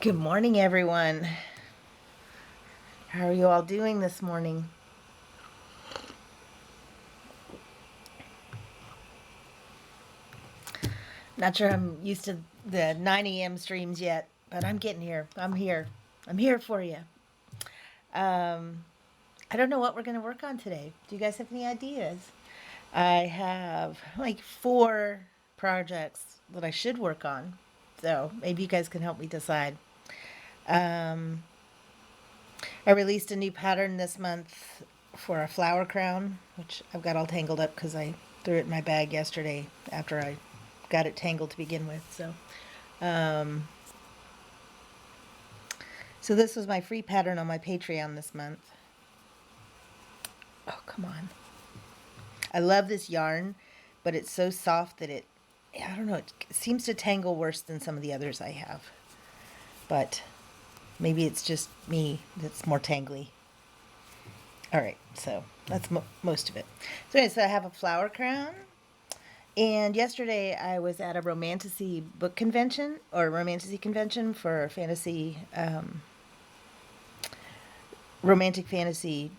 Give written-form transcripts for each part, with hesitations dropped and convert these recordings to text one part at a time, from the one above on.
Good morning, everyone. How are you all doing this morning? Not sure I'm used to the 9 a.m. streams yet, but I'm getting here. I'm here. I'm here for you. Um, I don't know what we're going to work on today. Do you guys have any ideas? I have like 4 projects that I should work on, so maybe you guys can help me decide. Um, I released a new pattern this month for a flower crown, which I've got all tangled up because I threw it in my bag yesterday after I got it tangled to begin with. Um, so this was my free pattern on my Patreon this month. Oh, come on. I love this yarn, but it's so soft that I don't know, it seems to tangle worse than some of the others I have. But maybe it's just me that's more tangly. All right, so that's most of it. So, anyway, so I have a flower crown. And yesterday I was at a romantasy book convention or romantasy convention for fantasy, romantic fantasy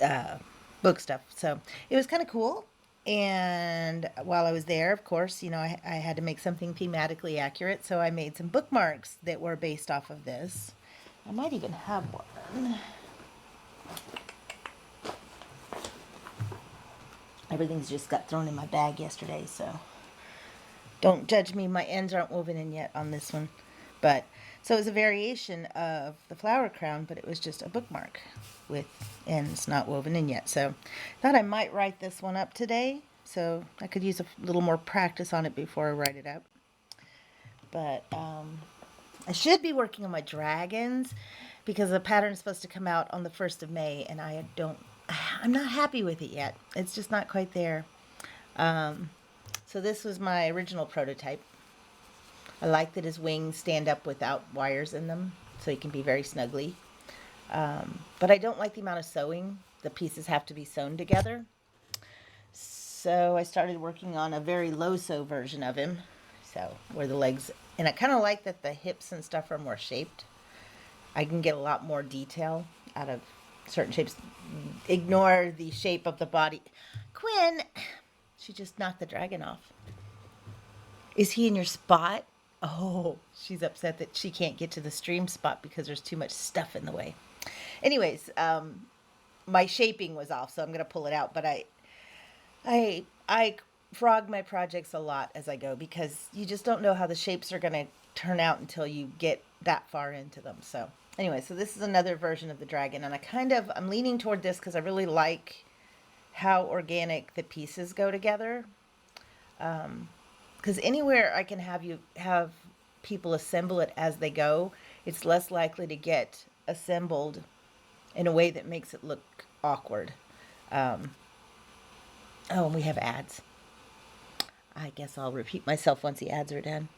uh, book stuff. So it was kind of cool. And while I was there, of course, I had to make something thematically accurate. So I made some bookmarks that were based off of this. I might even have one. Everything's just got thrown in my bag yesterday, so don't judge me. My ends aren't woven in yet on this one. But so it was a variation of the flower crown, but it was just a bookmark with ends not woven in yet. So I thought I might write this one up today, so I could use a little more practice on it before I write it up. But I should be working on my dragons because the pattern is supposed to come out on the 1st of May, and I'm not happy with it yet. It's just not quite there. So this was my original prototype. I like that his wings stand up without wires in them, so he can be very snuggly. But I don't like the amount of sewing. The pieces have to be sewn together. So I started working on a very low sew version of him. So where the legs, and I kind of like that the hips and stuff are more shaped. I can get a lot more detail out of certain shapes. Ignore the shape of the body. Quinn, she just knocked the dragon off. Is he in your spot? Oh, she's upset that she can't get to the stream spot because there's too much stuff in the way. Anyways, my shaping was off, so I'm gonna pull it out. But I frog my projects a lot as I go because you just don't know how the shapes are gonna turn out until you get that far into them. So anyway, so this is another version of the dragon, and I'm leaning toward this because I really like how organic the pieces go together. Because anywhere I can have people assemble it as they go, it's less likely to get assembled in a way that makes it look awkward. Um, oh, and we have ads. I guess I'll repeat myself once the ads are done.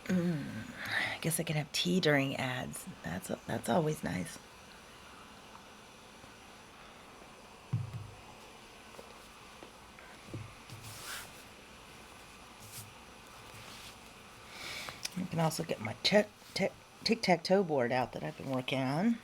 I guess I can have tea during ads. That's always nice. I can also get my tic-tac-toe board out that I've been working on.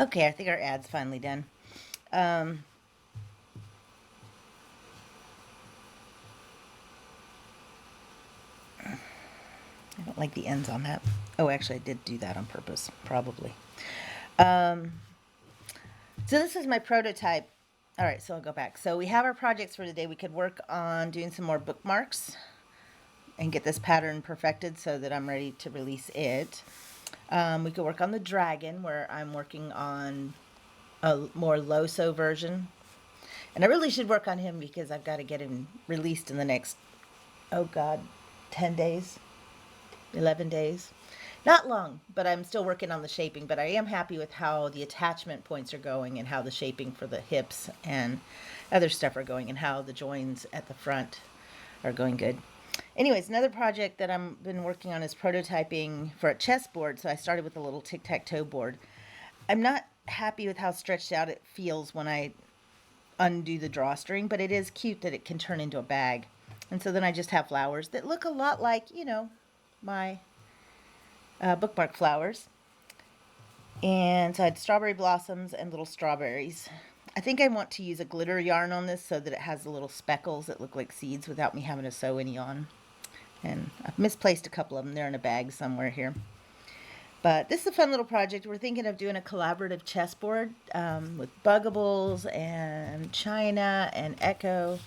Okay, I think our ad's finally done. Um, I don't like the ends on that. Oh, actually, I did do that on purpose, probably. Um, so this is my prototype. All right, so I'll go back. So we have our projects for today. We could work on doing some more bookmarks and get this pattern perfected so that I'm ready to release it. We could work on the dragon, where I'm working on a more low sew version. And I really should work on him because I've got to get him released in the next, oh God, 10 days, 11 days. Not long, but I'm still working on the shaping, but I am happy with how the attachment points are going and how the shaping for the hips and other stuff are going and how the joins at the front are going good. Anyways, another project that I've been working on is prototyping for a chessboard. So I started with a little tic-tac-toe board. I'm not happy with how stretched out it feels when I undo the drawstring, but it is cute that it can turn into a bag. And so then I just have flowers that look a lot like, my bookmark flowers. And so I had strawberry blossoms and little strawberries. I think I want to use a glitter yarn on this so that it has the little speckles that look like seeds without me having to sew any on. And I've misplaced a couple of them. They're in a bag somewhere here. But this is a fun little project. We're thinking of doing a collaborative chessboard with Buggables and China and Echo.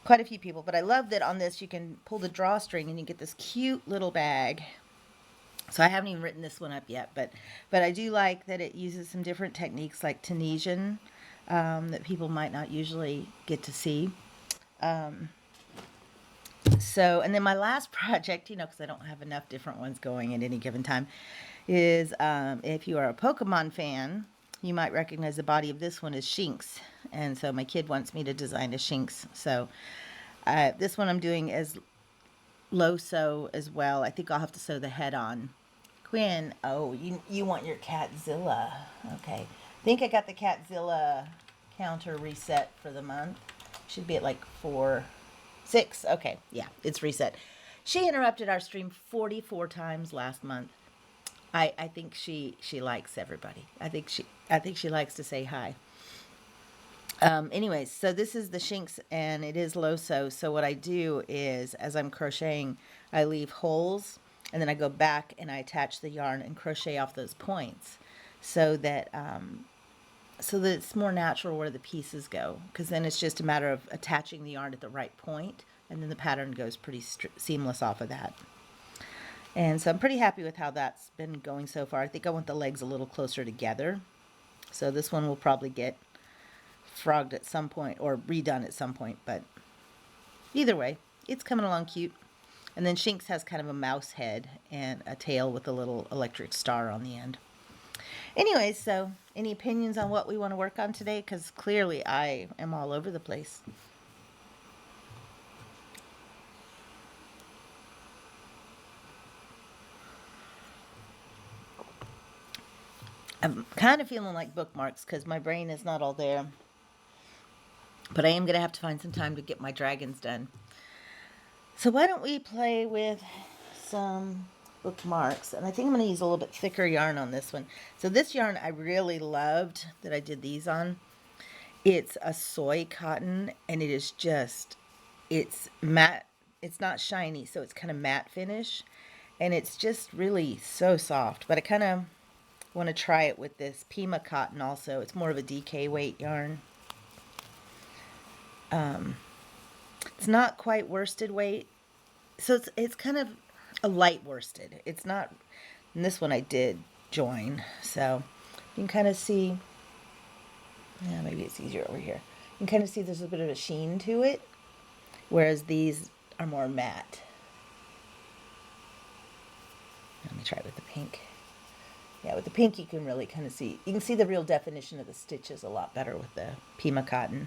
Quite a few people. But I love that on this you can pull the drawstring and you get this cute little bag. So I haven't even written this one up yet, but I do like that it uses some different techniques like Tunisian that people might not usually get to see. So, and then my last project, because I don't have enough different ones going at any given time, is if you are a Pokemon fan, you might recognize the body of this one is Shinx. And so my kid wants me to design a Shinx. So this one I'm doing as low sew as well. I think I'll have to sew the head on. Quinn, oh, you want your Catzilla. Okay. I think I got the Catzilla counter reset for the month. Should be at like 6. Okay, yeah, it's reset. She interrupted our stream 44 times last month. I think she likes everybody. I think she likes to say hi. Anyways, so this is the Shinx and it is low sew. So what I do is as I'm crocheting, I leave holes and then I go back and I attach the yarn and crochet off those points so that it's more natural where the pieces go, because then it's just a matter of attaching the yarn at the right point and then the pattern goes pretty seamless off of that. And so I'm pretty happy with how that's been going so far. I think I want the legs a little closer together. So this one will probably get frogged at some point or redone at some point, but either way, it's coming along cute. And then Shinx has kind of a mouse head and a tail with a little electric star on the end. Anyway, so any opinions on what we want to work on today? Because clearly I am all over the place. I'm kind of feeling like bookmarks because my brain is not all there. But I am going to have to find some time to get my dragons done. So why don't we play with some bookmarks? And I think I'm going to use a little bit thicker yarn on this one. So this yarn I really loved that I did these on. It's a soy cotton and it is just, it's matte. It's not shiny, so it's kind of matte finish. And it's just really so soft. But I kind of want to try it with this Pima cotton also. It's more of a DK weight yarn. It's not quite worsted weight, so it's kind of a light worsted. It's not, and this one I did join, so you can kind of see, yeah, maybe it's easier over here. You can kind of see there's a bit of a sheen to it, whereas these are more matte. Let me try it with the pink. Yeah, with the pink you can really kind of see, you can see the real definition of the stitches a lot better with the Pima cotton.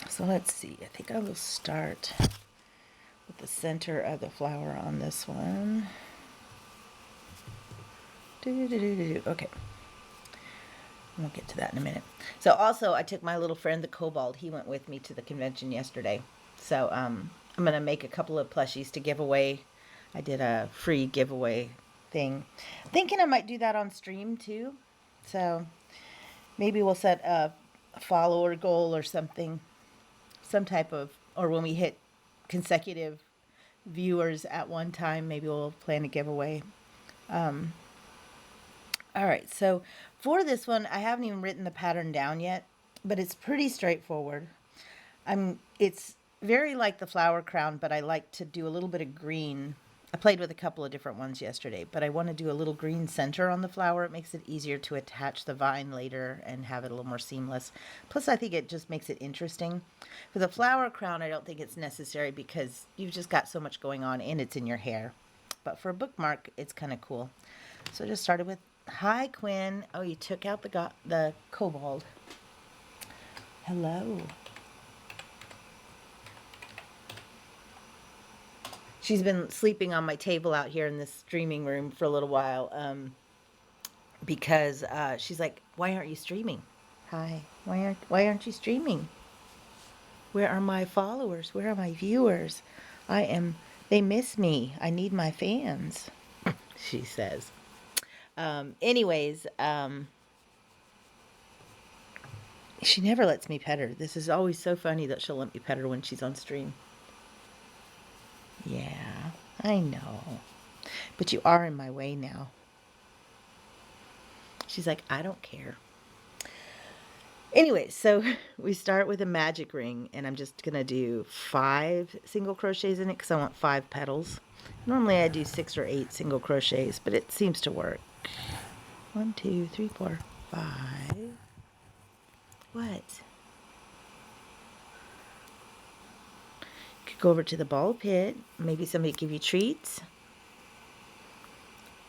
So let's see, I think I will start with the center of the flower on this one. Okay. We'll get to that in a minute. So also I took my little friend, the Kobold. He went with me to the convention yesterday. So I'm going to make a couple of plushies to give away. I did a free giveaway thing. Thinking I might do that on stream too. So maybe we'll set a follower goal or something. Some type of, or when we hit consecutive viewers at one time, maybe we'll plan a giveaway. All right, so for this one, I haven't even written the pattern down yet, but it's pretty straightforward. It's very like the flower crown, but I like to do a little bit of green I played with a couple of different ones yesterday, but I want to do a little green center on the flower. It makes it easier to attach the vine later and have it a little more seamless. Plus, I think it just makes it interesting. For the flower crown, I don't think it's necessary because you've just got so much going on and it's in your hair. But for a bookmark, it's kind of cool. So I just started with, hi, Quinn. Oh, you took out the kobold. Hello. She's been sleeping on my table out here in this streaming room for a little while because she's like, why aren't you streaming? Hi, why aren't you streaming? Where are my followers? Where are my viewers? They miss me. I need my fans, she says. Anyways, she never lets me pet her. This is always so funny that she'll let me pet her when she's on stream. Yeah, I know. But you are in my way now. She's like, I don't care. Anyway, so we start with a magic ring, and I'm just going to do 5 single crochets in it because I want 5 petals. Normally I do 6 or 8 single crochets, but it seems to work. 1, 2, 3, 4, 5. What? Go over to the ball pit. Maybe somebody give you treats.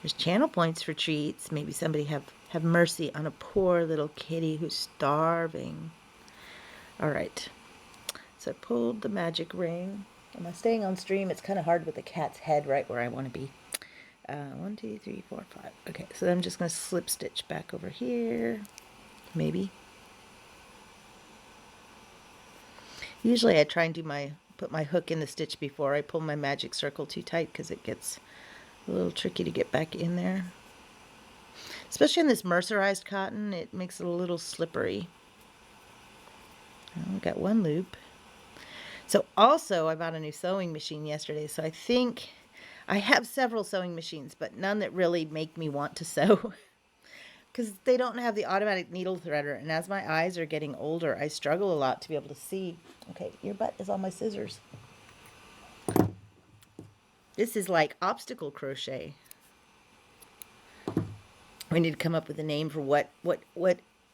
There's channel points for treats. Maybe somebody have mercy on a poor little kitty who's starving. All right. So I pulled the magic ring. Am I staying on stream? It's kind of hard with the cat's head right where I want to be. 1, 2, 3, 4, 5. Okay, so I'm just going to slip stitch back over here. Maybe. Usually I try and put my hook in the stitch before I pull my magic circle too tight because it gets a little tricky to get back in there. Especially in this mercerized cotton, it makes it a little slippery. Well, we got 1 loop. So also I bought a new sewing machine yesterday, so I think I have several sewing machines, but none that really make me want to sew. Because they don't have the automatic needle threader, and as my eyes are getting older, I struggle a lot to be able to see. Okay, your butt is on my scissors. This is like obstacle crochet. We need to come up with a name for what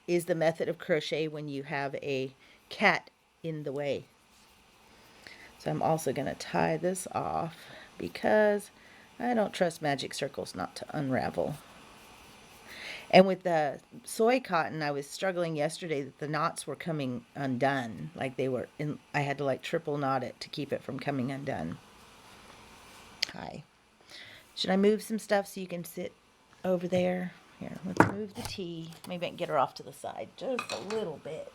is the method of crochet when you have a cat in the way. So I'm also going to tie this off because I don't trust magic circles not to unravel. And with the soy cotton, I was struggling yesterday that the knots were coming undone. Like they were I had to like triple knot it to keep it from coming undone. Hi. Should I move some stuff so you can sit over there? Here, let's move the tea. Maybe I can get her off to the side just a little bit.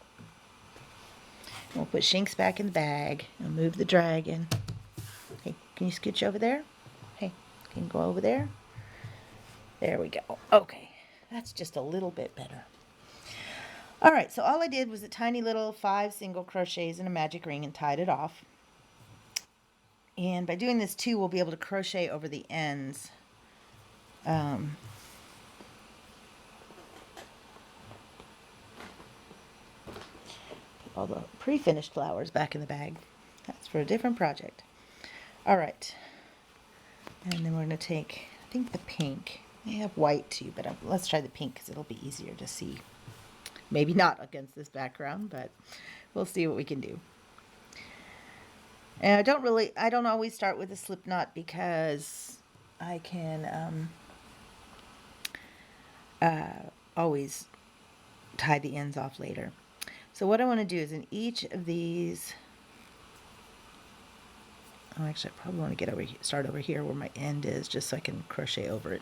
We'll put Shinx back in the bag and move the dragon. Hey, can you scooch over there? Hey, can you go over there? There we go. Okay. That's just a little bit better. All right, so all I did was a tiny little 5 single crochets in a magic ring and tied it off. And by doing this too, we'll be able to crochet over the ends. Put all the pre-finished flowers back in the bag. That's for a different project. All right. And then we're going to take, I think, the pink. I have white too, but let's try the pink because it'll be easier to see. Maybe not against this background, but we'll see what we can do. And I don't always start with a slip knot because I can always tie the ends off later. So what I want to do is in each of these, oh, actually I probably want to start over here where my end is just so I can crochet over it.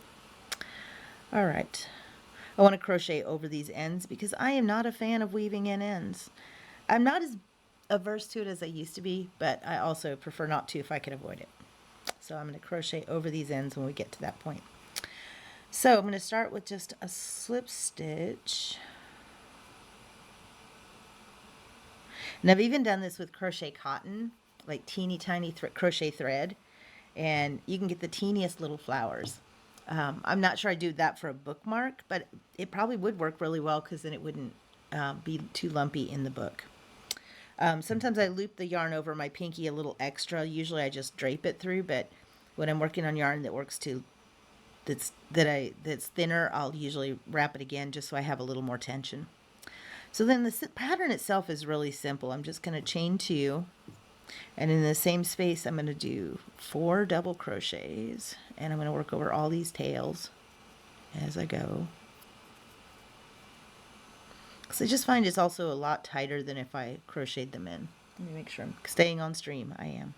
All right, I want to crochet over these ends because I am not a fan of weaving in ends. I'm not as averse to it as I used to be, but I also prefer not to if I can avoid it. So I'm going to crochet over these ends when we get to that point. So I'm going to start with just a slip stitch. And I've even done this with crochet cotton, like teeny tiny crochet thread, and you can get the teeniest little flowers. I'm not sure I do that for a bookmark, but it probably would work really well because then it wouldn't be too lumpy in the book. Sometimes I loop the yarn over my pinky a little extra. Usually I just drape it through, but when I'm working on yarn that works too, that's thinner, I'll usually wrap it again just so I have a little more tension. So then the pattern itself is really simple. I'm just going to chain 2, and in the same space I'm going to do 4 double crochets, and I'm going to work over all these tails as I go. So I just find it's also a lot tighter than if I crocheted them in. Let me make sure I'm staying on stream. I am.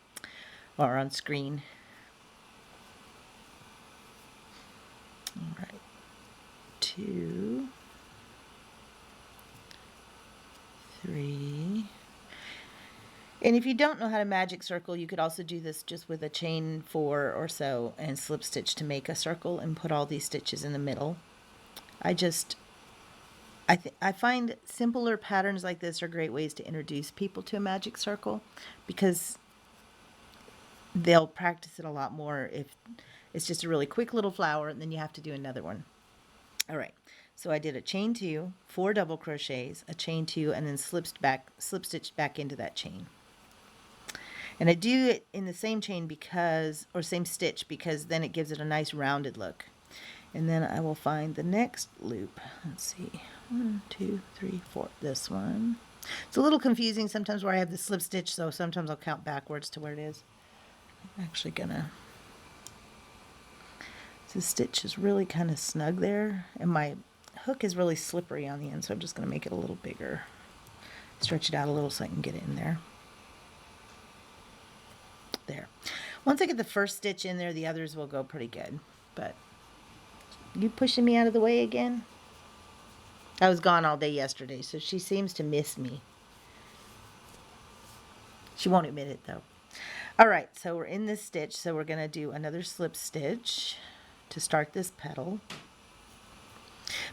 Or on screen. All right. 2, 3. And if you don't know how to magic circle, you could also do this just with a chain 4 or so and slip stitch to make a circle and put all these stitches in the middle. I find simpler patterns like this are great ways to introduce people to a magic circle, because they'll practice it a lot more if it's just a really quick little flower and then you have to do another one. All right, so I did a chain 2, 4 double crochets, a chain 2, and then slip stitched back into that chain. And I do it in the same chain or same stitch, because then it gives it a nice rounded look. And then I will find the next loop. Let's see. 1, 2, 3, 4. This one. It's a little confusing sometimes where I have the slip stitch, so sometimes I'll count backwards to where it is. I'm actually gonna. The stitch is really kind of snug there, and my hook is really slippery on the end, so I'm just gonna make it a little bigger. Stretch it out a little so I can get it in there. There. Once I get the first stitch in there, the others will go pretty good. But you pushing me out of the way again? I was gone all day yesterday, so she seems to miss me. She won't admit it though. All right, so we're in this stitch, so we're going to do another slip stitch to start this petal.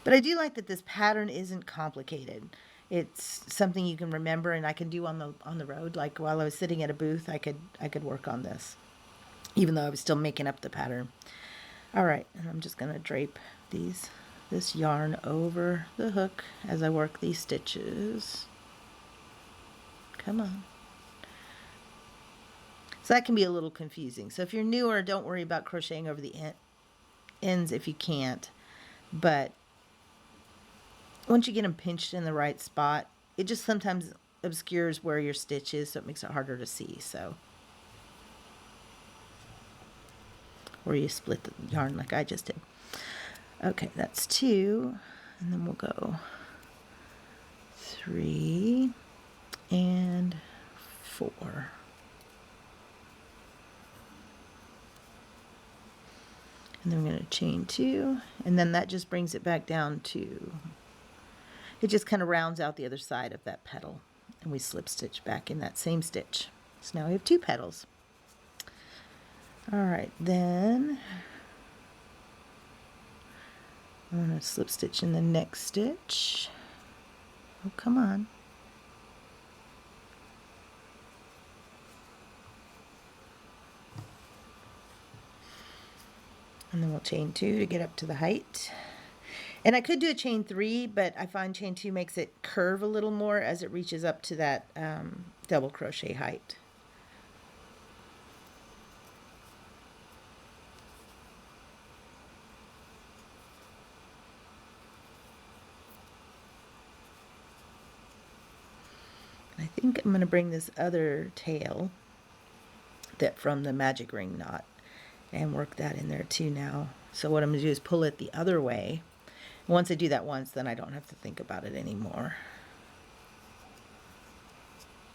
But I do like that this pattern isn't complicated. It's something you can remember and I can do on the road. Like while I was sitting at a booth, I could work on this, even though I was still making up the pattern. All right, and I'm just going to drape this yarn over the hook as I work these stitches. Come on. So that can be a little confusing. So if you're newer, don't worry about crocheting over the ends if you can't. But once you get them pinched in the right spot, it just sometimes obscures where your stitch is, so it makes it harder to see. So, or you split the yarn like I just did. Okay, that's 2, and then we'll go 3 and 4. And then we're going to chain 2, and then that just brings it back down to, it just kind of rounds out the other side of that petal, and we slip stitch back in that same stitch. So now we have 2 petals. All right, then I'm going to slip stitch in the next stitch. Oh, come on. And then we'll chain 2 to get up to the height. And I could do a chain 3, but I find chain 2 makes it curve a little more as it reaches up to that double crochet height. I think I'm going to bring this other tail from the magic ring knot and work that in there too now. So what I'm going to do is pull it the other way. Once I do that once, then I don't have to think about it anymore,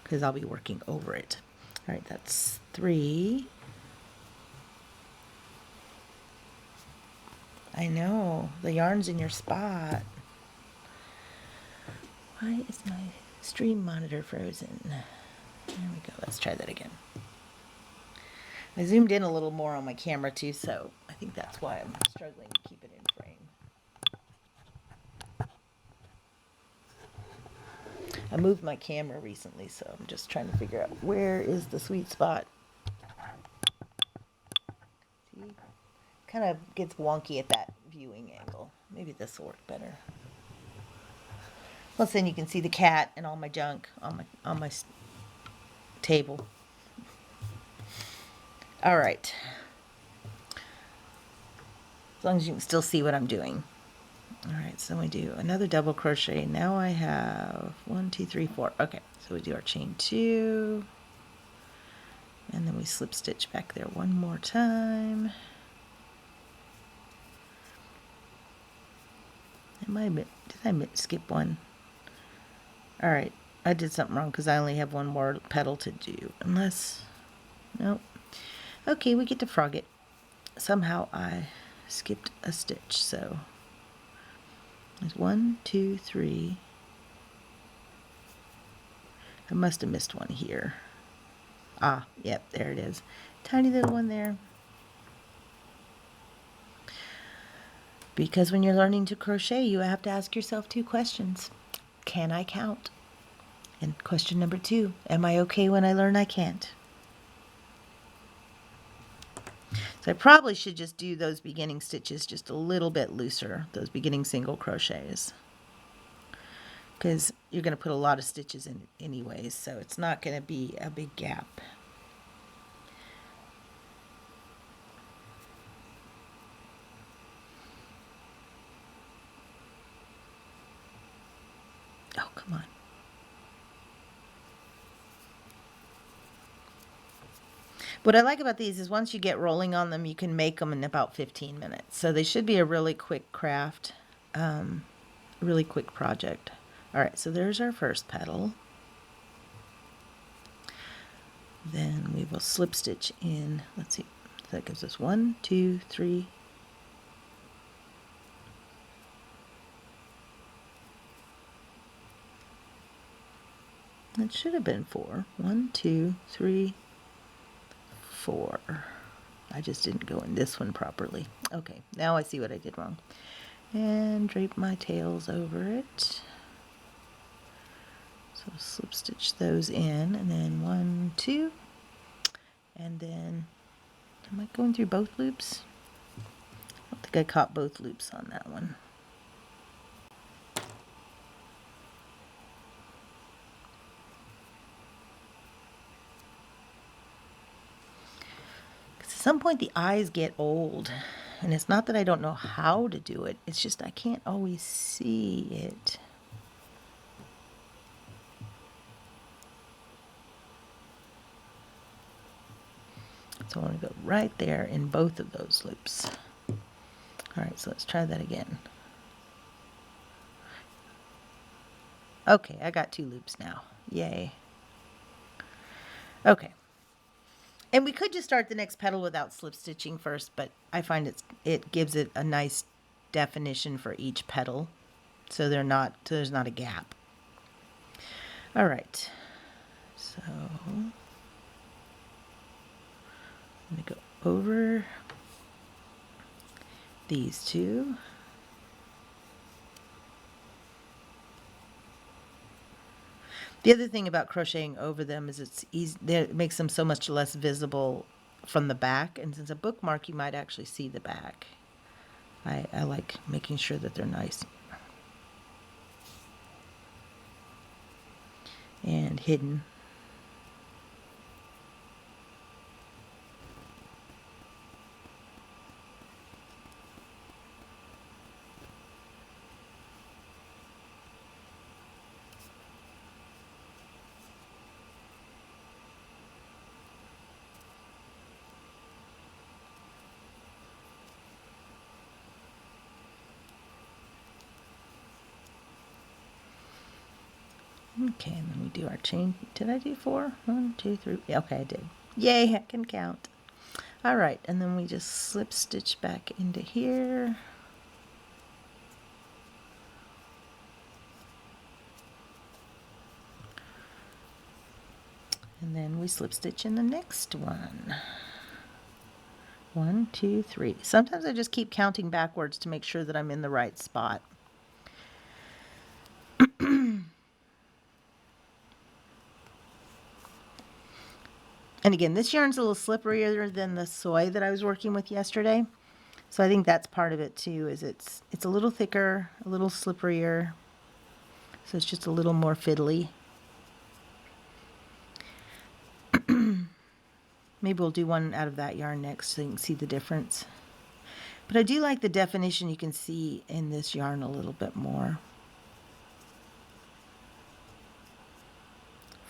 because I'll be working over it. All right, that's 3. I know, the yarn's in your spot. Why is my stream monitor frozen? There we go, let's try that again. I zoomed in a little more on my camera too, so I think that's why I'm struggling to keep it in frame. I moved my camera recently, so I'm just trying to figure out where is the sweet spot. See? Kind of gets wonky at that viewing angle. Maybe this will work better. Plus then you can see the cat and all my junk on my table. All right. as long as you can still see what I'm doing. All right, so we do another double crochet. Now I have 1, 2, 3, 4. Okay, so we do our chain 2, and then we slip stitch back there one more time. Did I skip one? All right, I did something wrong because I only have one more petal to do. Unless, nope. Okay, we get to frog it. Somehow I skipped a stitch, so there's 1, 2, 3. I must have missed one here. Ah, yep, there it is. Tiny little one there. Because when you're learning to crochet, you have to ask yourself 2 questions. Can I count? And question number 2, am I okay when I learn I can't? So I probably should just do those beginning stitches just a little bit looser, those beginning single crochets. Because you're going to put a lot of stitches in it anyways, so it's not going to be a big gap. Oh, come on. What I like about these is once you get rolling on them, you can make them in about 15 minutes. So they should be a really quick craft, really quick project. All right, so there's our first petal. Then we will slip stitch in, let's see, that gives us 1, 2, 3. It should have been 4. 1, 2, 3, 4. I just didn't go in this one properly. Okay, now I see what I did wrong. And drape my tails over it. So slip stitch those in, and then 1, 2, and then, am I going through both loops? I don't think I caught both loops on that one. Because at some point the eyes get old, and it's not that I don't know how to do it, it's just I can't always see it. So I want to go right there in both of those loops. All right, so let's try that again. Okay, I got 2 loops now. Yay. Okay. And we could just start the next petal without slip stitching first, but I find it gives it a nice definition for each petal, so there's not a gap. All right. So I'm going to go over these 2. The other thing about crocheting over them is it's easy, it makes them so much less visible from the back, and since a bookmark you might actually see the back. I like making sure that they're nice and hidden. Okay, and then we do our chain. Did I do 4? 1, 2, 3. Okay, I did. Yay, I can count. All right, and then we just slip stitch back into here. And then we slip stitch in the next one. 1, 2, 3. Sometimes I just keep counting backwards to make sure that I'm in the right spot. And again, this yarn's a little slipperier than the soy that I was working with yesterday. So I think that's part of it too, is it's a little thicker, a little slipperier. So it's just a little more fiddly. Maybe we'll do one out of that yarn next so you can see the difference. But I do like the definition you can see in this yarn a little bit more.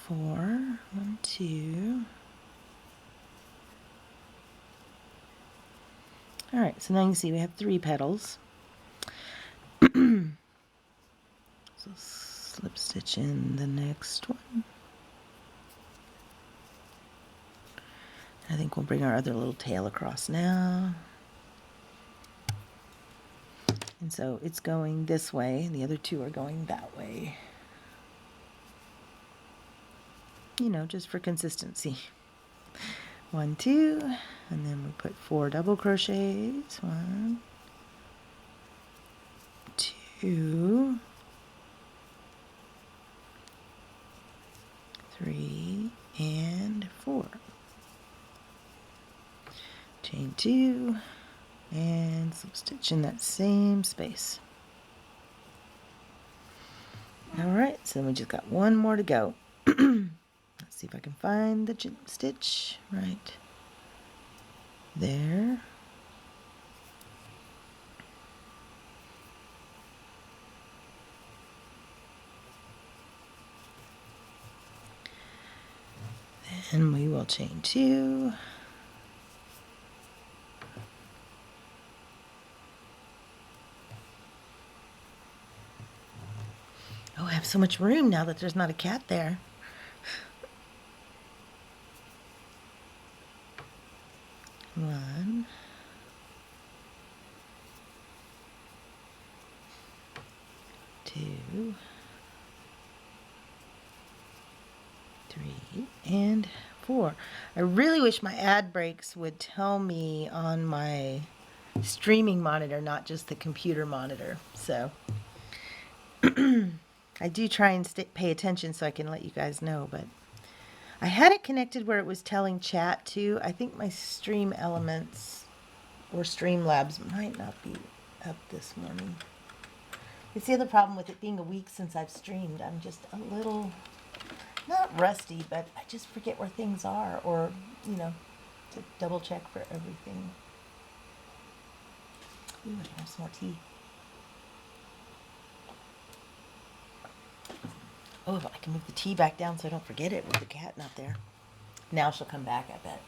4, 1, 2. All right, so now you can see we have 3 petals. So slip stitch in the next one. I think we'll bring our other little tail across now. And so it's going this way, and the other 2 are going that way. You know, just for consistency. 1, 2, and then we put 4 double crochets. 1, 2, 3, and 4. Chain 2, and slip stitch in that same space. All right, so we just got 1 more to go. Let's see if I can find the stitch right there. Then we will chain 2. Oh, I have so much room now that there's not a cat there. One, 2, 3, and 4. I really wish my ad breaks would tell me on my streaming monitor, not just the computer monitor. So I do try and pay attention so I can let you guys know, but I had it connected where it was telling chat too. I think my Stream Elements or Streamlabs might not be up this morning. It's the other problem with it being a week since I've streamed. I'm just a little, not rusty, but I just forget where things are, or, you know, to double check for everything. Ooh, I can have some more tea. Oh, if I can move the tea back down so I don't forget it with the cat not there. Now she'll come back, I bet.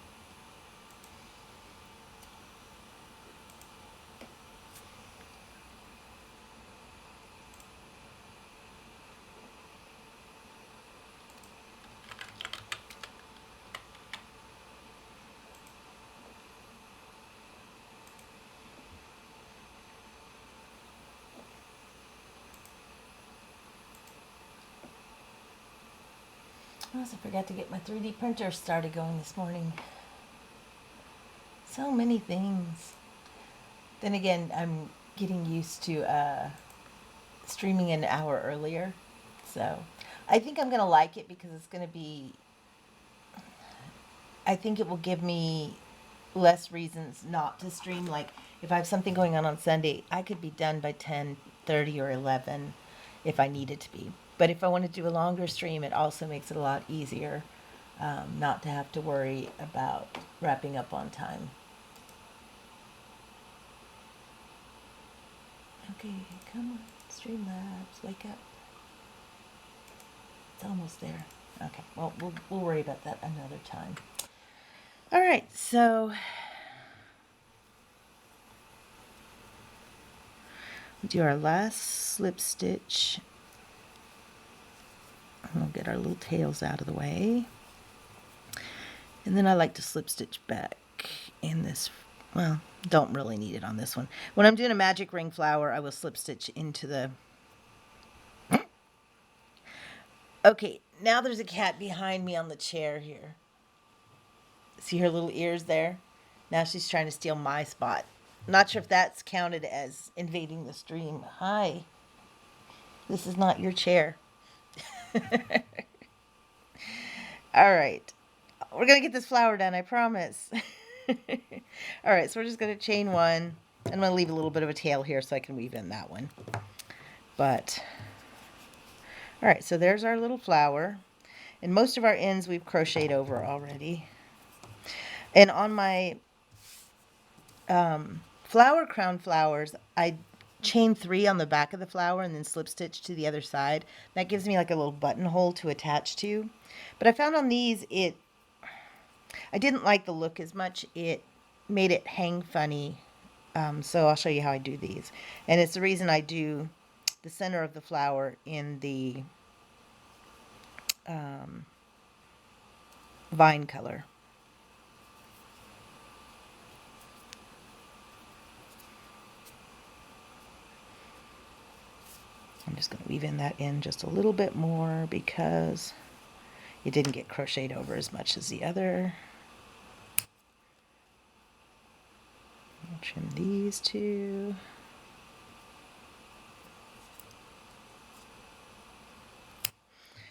I also forgot to get my 3D printer started going this morning. So many things. Then again, I'm getting used to streaming an hour earlier. So I think I'm going to like it because it's going to be, I think it will give me less reasons not to stream. Like if I have something going on Sunday, I could be done by 10:30 or 11 if I needed to be. But if I want to do a longer stream, it also makes it a lot easier not to have to worry about wrapping up on time. Okay, come on, Streamlabs, wake up. It's almost there. Okay, well, we'll worry about that another time. All right, so we'll do our last slip stitch. We'll get our little tails out of the way. And then I like to slip stitch back in this, well, don't really need it on this one. When I'm doing a magic ring flower, I will slip stitch into the... Okay, now there's a cat behind me on the chair here. See her little ears there? Now she's trying to steal my spot. Not sure if that's counted as invading the stream. Hi. This is not your chair. All right, we're gonna get this flower done, I promise. All right, so we're just gonna chain 1. I'm gonna leave a little bit of a tail here so I can weave in that one. But all right, so there's our little flower, and most of our ends we've crocheted over already. And on my flower crown flowers, I chain 3 on the back of the flower and then slip stitch to the other side. That gives me like a little buttonhole to attach to. But I found on these, I didn't like the look as much. It made it hang funny. So I'll show you how I do these. And it's the reason I do the center of the flower in the vine color. I'm just going to weave in that in just a little bit more because it didn't get crocheted over as much as the other. I'll trim these two. I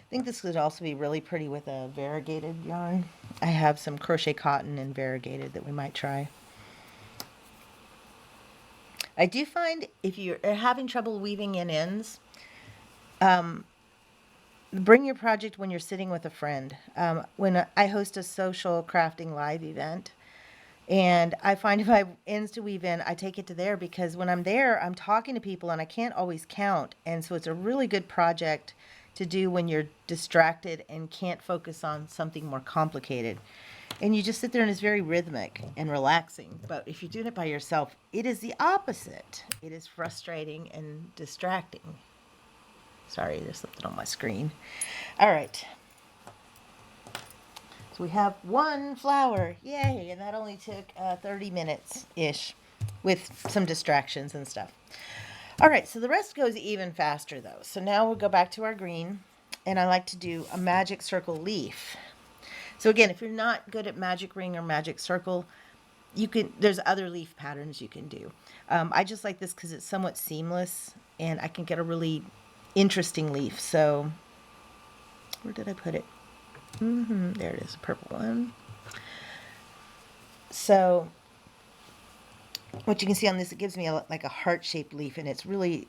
think this could also be really pretty with a variegated yarn. I have some crochet cotton and variegated that we might try. I do find if you're having trouble weaving in ends, bring your project when you're sitting with a friend. When I host a social crafting live event, and I find if I have ends to weave in, I take it to there because when I'm there, I'm talking to people and I can't always count. And so it's a really good project to do when you're distracted and can't focus on something more complicated. And you just sit there and it's very rhythmic and relaxing. But if you're doing it by yourself, it is the opposite. It is frustrating and distracting. Sorry, there's something on my screen. All right. So we have one flower. Yay. And that only took 30 minutes-ish with some distractions and stuff. All right, so the rest goes even faster though. So now we'll go back to our green, and I like to do a magic circle leaf. So again, if you're not good at magic ring or magic circle, there's other leaf patterns you can do. I just like this because it's somewhat seamless and I can get a really interesting leaf. So where did I put it? There it is, a purple one. So what you can see on this, it gives me like a heart-shaped leaf, and it's really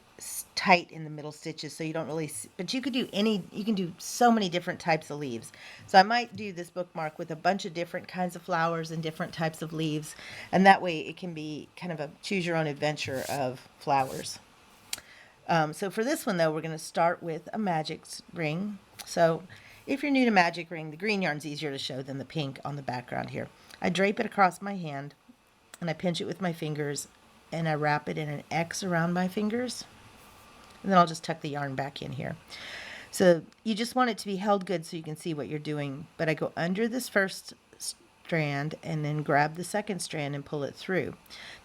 tight in the middle stitches, so you don't really see, but you can do so many different types of leaves. So I might do this bookmark with a bunch of different kinds of flowers and different types of leaves, and that way it can be kind of a choose your own adventure of flowers. So for this one though, we're going to start with a magic ring. So if you're new to magic ring, the green yarn's easier to show than the pink on the background here. I drape it across my hand and I pinch it with my fingers and I wrap it in an X around my fingers, and then I'll just tuck the yarn back in here. So you just want it to be held good so you can see what you're doing, but I go under this first strand and then grab the second strand and pull it through.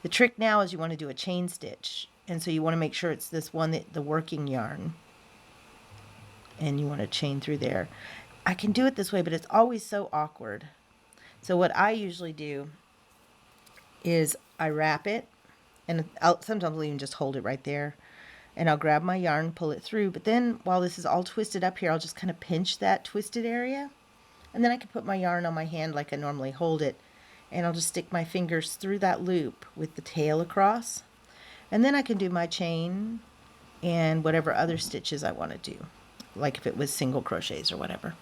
The trick now is you want to do a chain stitch, and so you want to make sure it's this one, the working yarn, and you want to chain through there. I can do it this way, but it's always so awkward. So what I usually do is I wrap it, and sometimes I'll even just hold it right there, and I'll grab my yarn, pull it through, but then while this is all twisted up here, I'll just kind of pinch that twisted area, and then I can put my yarn on my hand like I normally hold it, and I'll just stick my fingers through that loop with the tail across, and then I can do my chain and whatever other stitches I want to do, like if it was single crochets or whatever.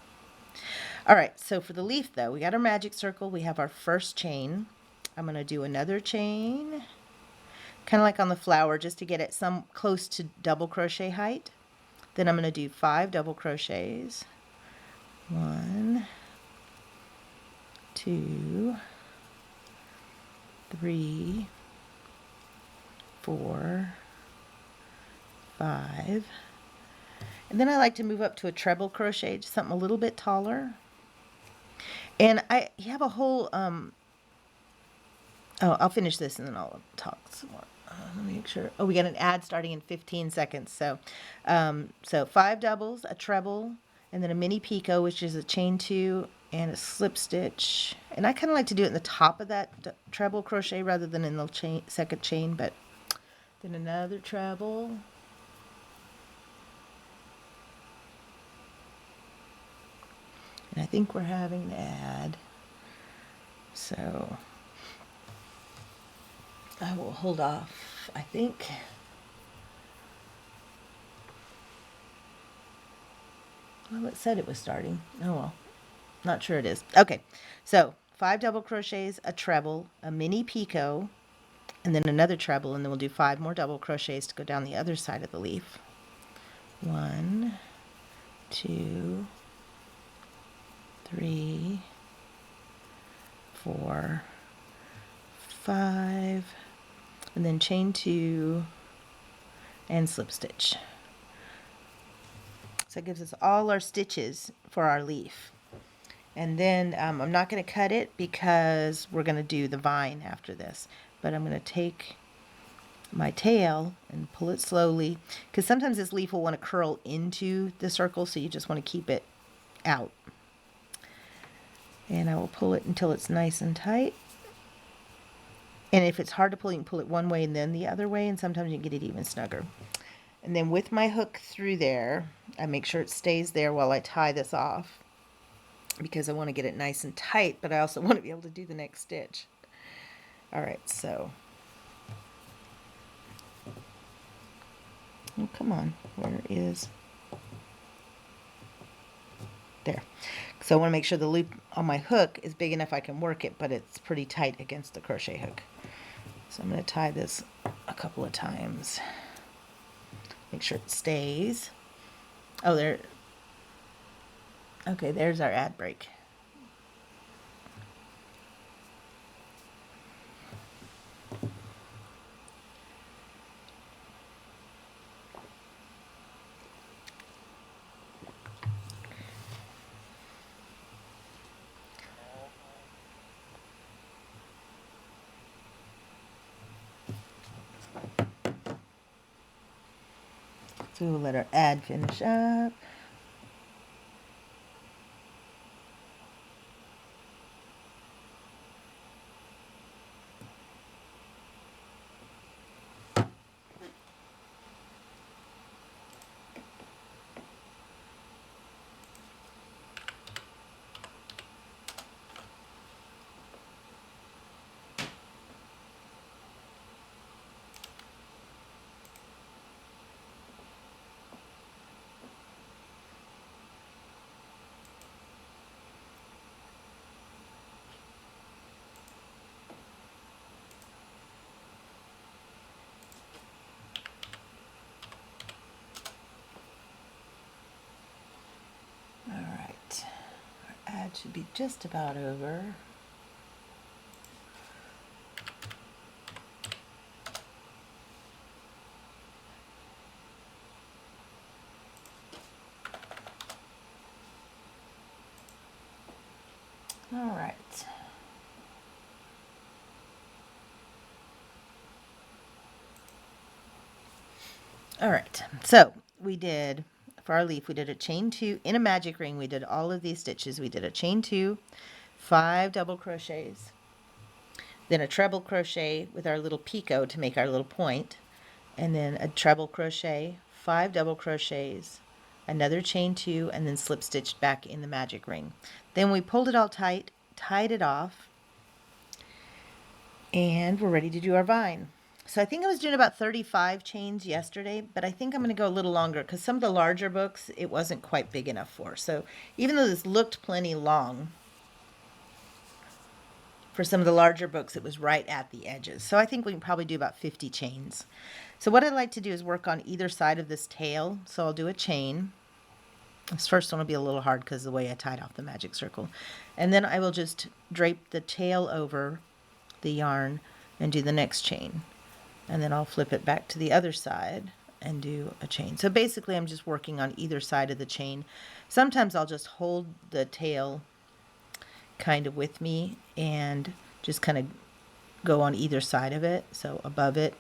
All right, so for the leaf though, we got our magic circle, we have our first chain. I'm going to do another chain, kind of like on the flower, just to get it some close to double crochet height. Then I'm going to do 5 double crochets. 1, 2, 3, 4, 5. And then I like to move up to a treble crochet, just something a little bit taller. And you have a whole I'll finish this and then I'll talk some more. Let me make sure. Oh, we got an ad starting in 15 seconds. So 5 doubles, a treble, and then a mini picot, which is a chain 2 and a slip stitch. And I kind of like to do it in the top of that treble crochet rather than in the second chain, but then another treble. And I think we're having an ad. So I will hold off, I think. Well, it said it was starting. Oh well, not sure it is. Okay, so 5 double crochets, a treble, a mini picot, and then another treble, and then we'll do 5 more double crochets to go down the other side of the leaf. 1, 2, 3, 4, 5, and then chain 2 and slip stitch. So it gives us all our stitches for our leaf. And then I'm not going to cut it because we're going to do the vine after this, but I'm going to take my tail and pull it slowly, because sometimes this leaf will want to curl into the circle, so you just want to keep it out. And I will pull it until it's nice and tight. And if it's hard to pull, you can pull it one way and then the other way, and sometimes you can get it even snugger. And then with my hook through there, I make sure it stays there while I tie this off, because I want to get it nice and tight, but I also want to be able to do the next stitch. All right, so, oh, come on, where is, there. So I want to make sure the loop on my hook is big enough I can work it, but it's pretty tight against the crochet hook. So I'm going to tie this a couple of times. Make sure it stays. Oh, there. Okay, there's our ad break. So we'll let our ad finish up. All right, our ad should be just about over. All right. All right, so we did, for our leaf, we did a chain 2 in a magic ring. We did all of these stitches. We did a chain 2, 5 double crochets, then a treble crochet with our little picot to make our little point, and then a treble crochet, 5 double crochets, another chain 2, and then slip stitched back in the magic ring. Then we pulled it all tight, tied it off, and we're ready to do our vine. So I think I was doing about 35 chains yesterday, but I think I'm going to go a little longer because some of the larger books it wasn't quite big enough for. So even though this looked plenty long, for some of the larger books it was right at the edges. So I think we can probably do about 50 chains. So what I'd like to do is work on either side of this tail. So I'll do a chain. This first one will be a little hard because of the way I tied off the magic circle. And then I will just drape the tail over the yarn and do the next chain. And then I'll flip it back to the other side and do a chain. So basically I'm just working on either side of the chain. Sometimes I'll just hold the tail kind of with me and just kind of go on either side of it. So above it,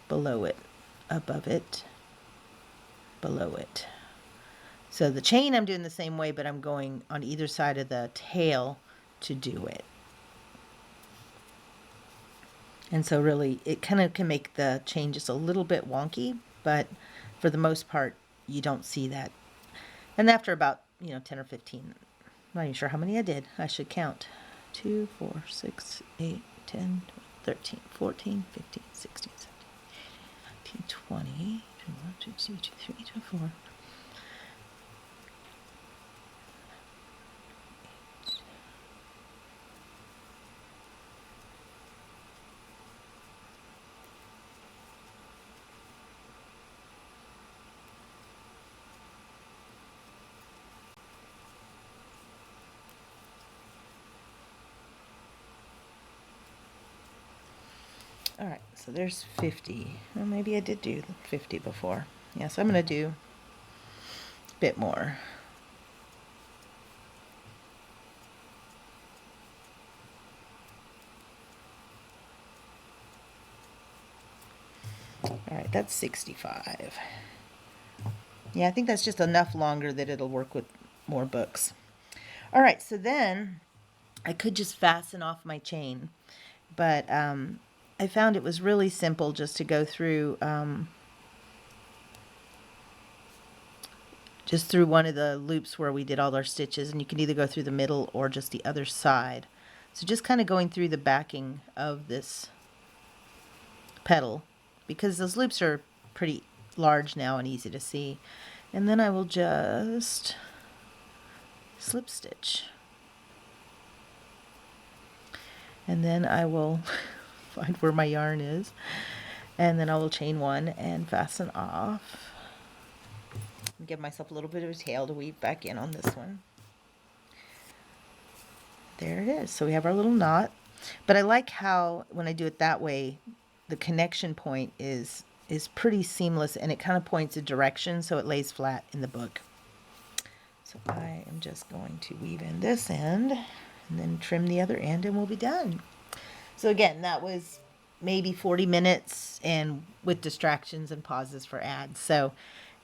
below it, above it, below it. So the chain I'm doing the same way, but I'm going on either side of the tail to do it. And so really it kind of can make the chain just a little bit wonky, but for the most part you don't see that. And after about 10 or 15, I'm not even sure how many I did. I should count. 2, 4, 6, 8, 10, 13, 14, 15, 16, 17, 19, 20, 21, 22, 23, 24. All right, so there's 50. Well, maybe I did do 50 before. Yeah, so I'm going to do a bit more. All right, that's 65. Yeah, I think that's just enough longer that it'll work with more books. All right, so then I could just fasten off my chain, but I found it was really simple just to go through just through one of the loops where we did all our stitches, and you can either go through the middle or just the other side. So just kind of going through the backing of this petal, because those loops are pretty large now and easy to see. And then I will just slip stitch. And then I will find where my yarn is. And then I will chain one and fasten off. And give myself a little bit of a tail to weave back in on this one. There it is. So we have our little knot. But I like how when I do it that way, the connection point is pretty seamless, and it kind of points a direction so it lays flat in the book. So I am just going to weave in this end and then trim the other end, and we'll be done. So again, that was maybe 40 minutes, and with distractions and pauses for ads. So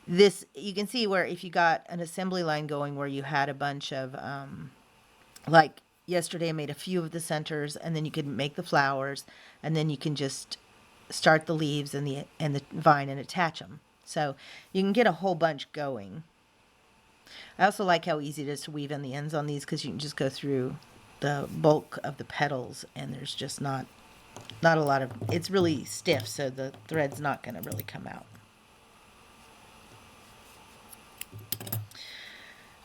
this, you can see where if you got an assembly line going where you had a bunch of like yesterday I made a few of the centers, and then you can make the flowers, and then you can just start the leaves and the vine and attach them. So you can get a whole bunch going. I also like how easy it is to weave in the ends on these, because you can just go through the bulk of the petals, and there's just not a lot of, it's really stiff, so the thread's not going to really come out.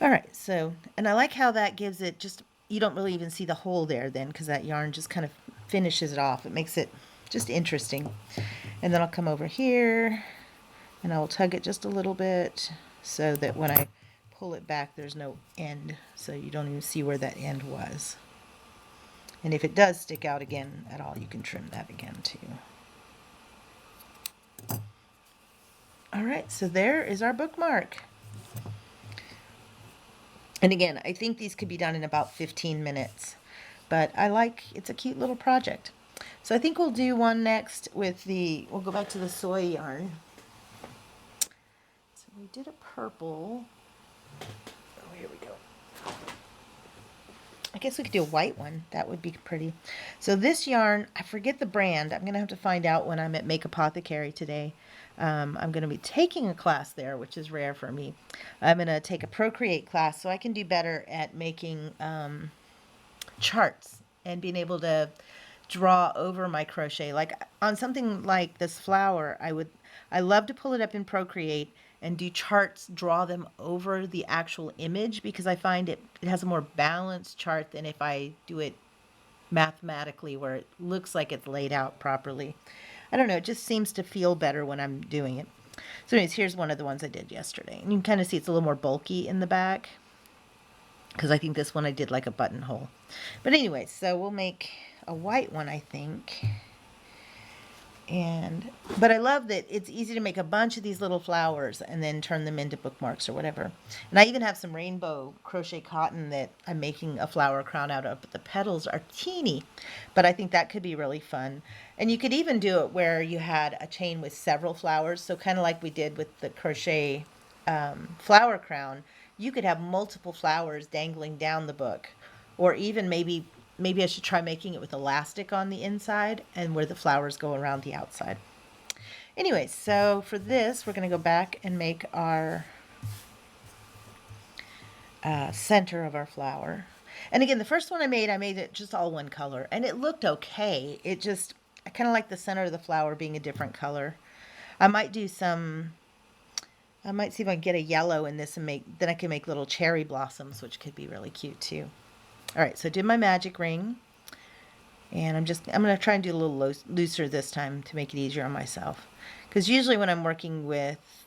All right, so, and I like how that gives it just, you don't really even see the hole there then, because that yarn just kind of finishes it off. It makes it just interesting. And then I'll come over here and I will tug it just a little bit so that when I pull it back there's no end, so you don't even see where that end was. And if it does stick out again at all, you can trim that again too. All right, so there is our bookmark. And again, I think these could be done in about 15 minutes, but I like, it's a cute little project. So I think we'll do one next with the, we'll go back to the soy yarn. So we did a purple. Oh, here we go. I guess we could do a white one. That would be pretty. So this yarn, I forget the brand. I'm going to have to find out when I'm at Make Apothecary today. I'm going to be taking a class there, which is rare for me. I'm going to take a Procreate class so I can do better at making charts and being able to draw over my crochet. Like on something like this flower, I love to pull it up in Procreate and do charts, draw them over the actual image, because I find it has a more balanced chart than if I do it mathematically where it looks like it's laid out properly. I don't know, it just seems to feel better when I'm doing it. So anyways, here's one of the ones I did yesterday. And you can kind of see it's a little more bulky in the back, because I think this one I did like a buttonhole. But anyway, so we'll make a white one, I think. But I love that it's easy to make a bunch of these little flowers and then turn them into bookmarks or whatever. And I even have some rainbow crochet cotton that I'm making a flower crown out of, but the petals are teeny. But I think that could be really fun. And you could even do it where you had a chain with several flowers. So kind of like we did with the crochet flower crown, you could have multiple flowers dangling down the book. Or even maybe I should try making it with elastic on the inside and where the flowers go around the outside. Anyway, so for this, we're going to go back and make our center of our flower. And again, the first one I made it just all one color, and it looked okay. I kind of like the center of the flower being a different color. I might see if I can get a yellow in this and then I can make little cherry blossoms, which could be really cute too. All right, so I did my magic ring, and I'm going to try and do a little looser this time to make it easier on myself. Because usually when I'm working with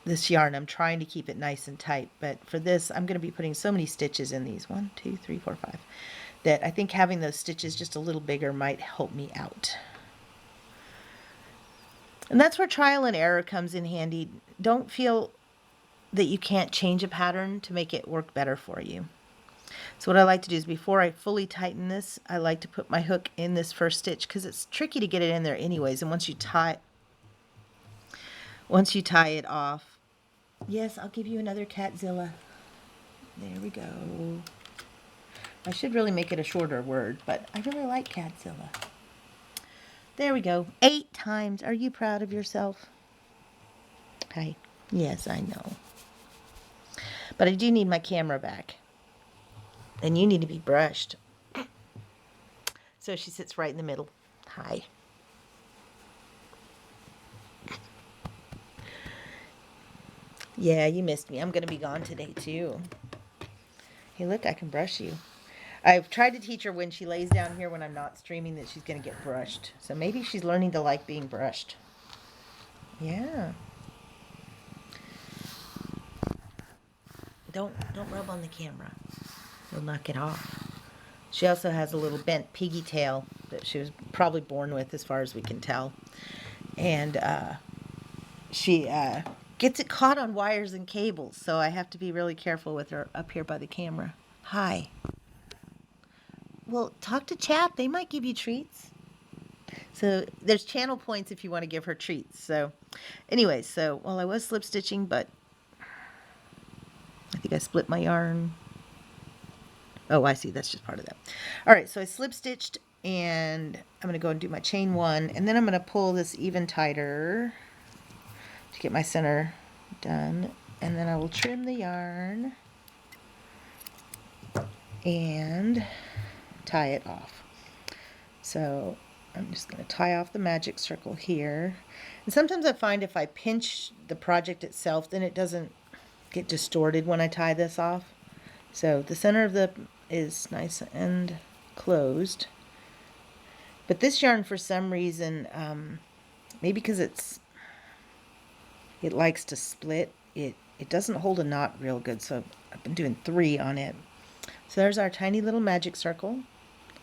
this yarn, I'm trying to keep it nice and tight. But for this, I'm going to be putting so many stitches in these, 1, 2, 3, 4, 5, that I think having those stitches just a little bigger might help me out. And that's where trial and error comes in handy. Don't feel that you can't change a pattern to make it work better for you. So what I like to do is before I fully tighten this, I like to put my hook in this first stitch because it's tricky to get it in there anyways. And once you tie it off, yes, I'll give you another Catzilla. There we go. I should really make it a shorter word, but I really like Catzilla. There we go. 8 times. Are you proud of yourself? Hi. Yes, I know. But I do need my camera back. And you need to be brushed. So she sits right in the middle. Hi. Yeah, you missed me. I'm going to be gone today, too. Hey, look, I can brush you. I've tried to teach her when she lays down here when I'm not streaming that she's going to get brushed. So maybe she's learning to like being brushed. Yeah. Don't rub on the camera. You'll knock it off. She also has a little bent piggy tail that she was probably born with as far as we can tell. And she gets it caught on wires and cables, so I have to be really careful with her up here by the camera. Hi. Well, talk to chat. They might give you treats. So there's channel points if you want to give her treats. So anyway, so well, I was slip stitching, but I think I split my yarn. Oh, I see. That's just part of that. All right, so I slip stitched, and I'm going to go and do my chain 1, and then I'm going to pull this even tighter to get my center done, and then I will trim the yarn and tie it off. So I'm just going to tie off the magic circle here. And sometimes I find if I pinch the project itself, then it doesn't get distorted when I tie this off. So the center of the is nice and closed. But this yarn, for some reason, maybe because it likes to split, it doesn't hold a knot real good. So I've been doing 3 on it. So there's our tiny little magic circle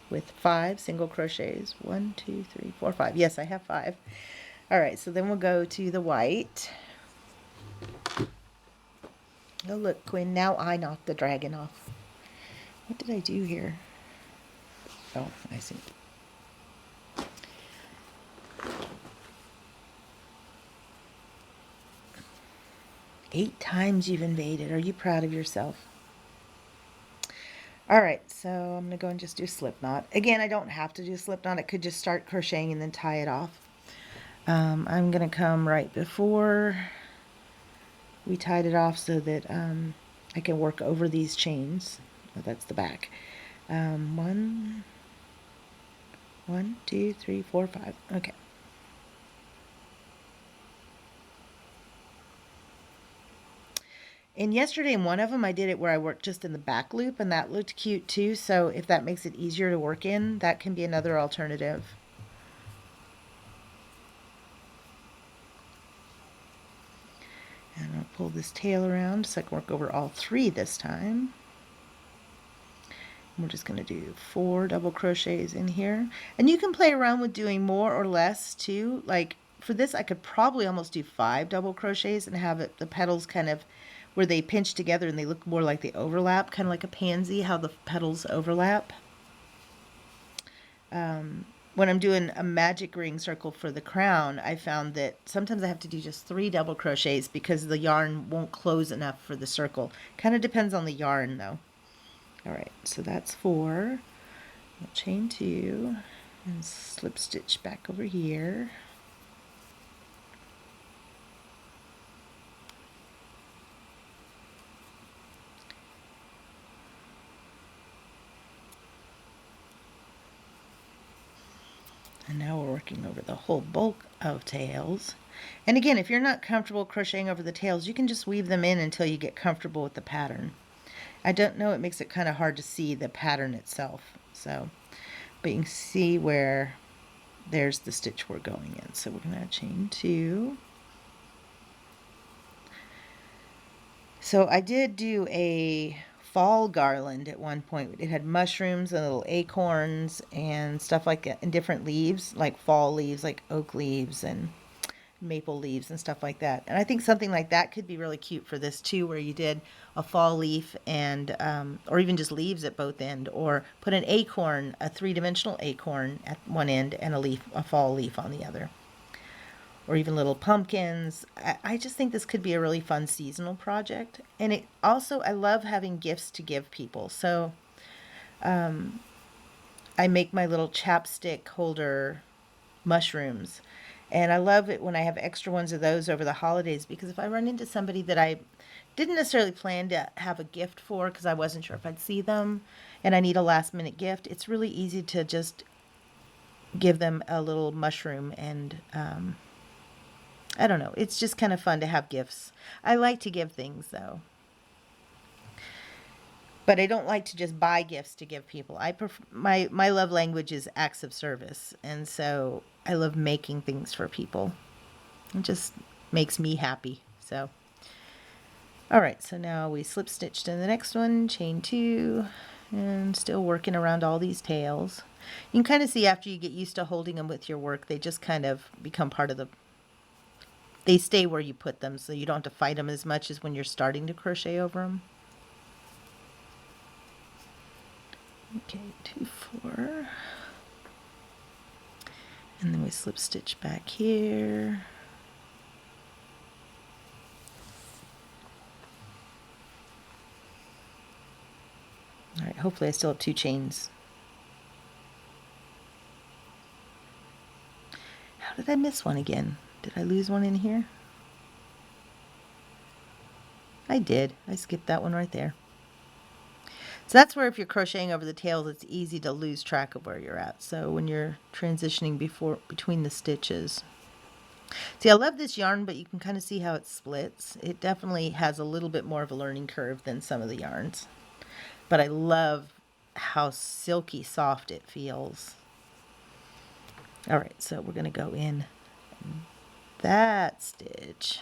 with 5 single crochets. 1, 2, 3, 4, 5. Yes, I have 5. All right, so then we'll go to the white. Oh, look, Quinn, now I knocked the dragon off. What did I do here? Oh, I see. Eight times you've invaded. Are you proud of yourself? All right, so I'm going to go and just do slip knot. Again, I don't have to do slip knot. I could just start crocheting and then tie it off. I'm going to come right before we tied it off so that I can work over these chains. Oh, that's the back. 1, 2, 3, 4, 5. Okay. And yesterday in one of them, I did it where I worked just in the back loop, and that looked cute too. So if that makes it easier to work in, that can be another alternative. And I'll pull this tail around so I can work over all 3 this time. We're just going to do 4 double crochets in here. And you can play around with doing more or less too. Like for this, I could probably almost do 5 double crochets and have the petals kind of where they pinch together and they look more like they overlap, kind of like a pansy, how the petals overlap. When I'm doing a magic ring circle for the crown, I found that sometimes I have to do just 3 double crochets because the yarn won't close enough for the circle. Kind of depends on the yarn though. All right, so that's 4. I'll chain 2 and slip stitch back over here. And now we're working over the whole bulk of tails. And again, if you're not comfortable crocheting over the tails, you can just weave them in until you get comfortable with the pattern. I don't know, it makes it kind of hard to see the pattern itself. So, but you can see where there's the stitch we're going in. So we're going to chain 2. So I did do a fall garland at one point. It had mushrooms and little acorns and stuff like that, and different leaves, like fall leaves, like oak leaves, and maple leaves and stuff like that. And I think something like that could be really cute for this too, where you did a fall leaf and or even just leaves at both end, or put an acorn, a three-dimensional acorn at one end and a fall leaf on the other, or even little pumpkins. I just think this could be a really fun seasonal project. And it also, I love having gifts to give people. So I make my little chapstick holder mushrooms. And I love it when I have extra ones of those over the holidays, because if I run into somebody that I didn't necessarily plan to have a gift for because I wasn't sure if I'd see them and I need a last minute gift, it's really easy to just give them a little mushroom. And I don't know, it's just kind of fun to have gifts. I like to give things though. But I don't like to just buy gifts to give people. I prefer, my love language is acts of service, and so I love making things for people. It just makes me happy. So, all right. So now we slip stitched in the next one, chain 2, and still working around all these tails. You can kind of see after you get used to holding them with your work, they just kind of become part of the. They stay where you put them, so you don't have to fight them as much as when you're starting to crochet over them. Okay, 2, 4, and then we slip stitch back here. All right, hopefully I still have 2 chains. How did I miss one again? Did I lose one in here? I did. I skipped that one right there. So that's where if you're crocheting over the tails, it's easy to lose track of where you're at. So when you're transitioning between the stitches. See, I love this yarn, but you can kind of see how it splits. It definitely has a little bit more of a learning curve than some of the yarns. But I love how silky soft it feels. All right, so we're going to go in that stitch,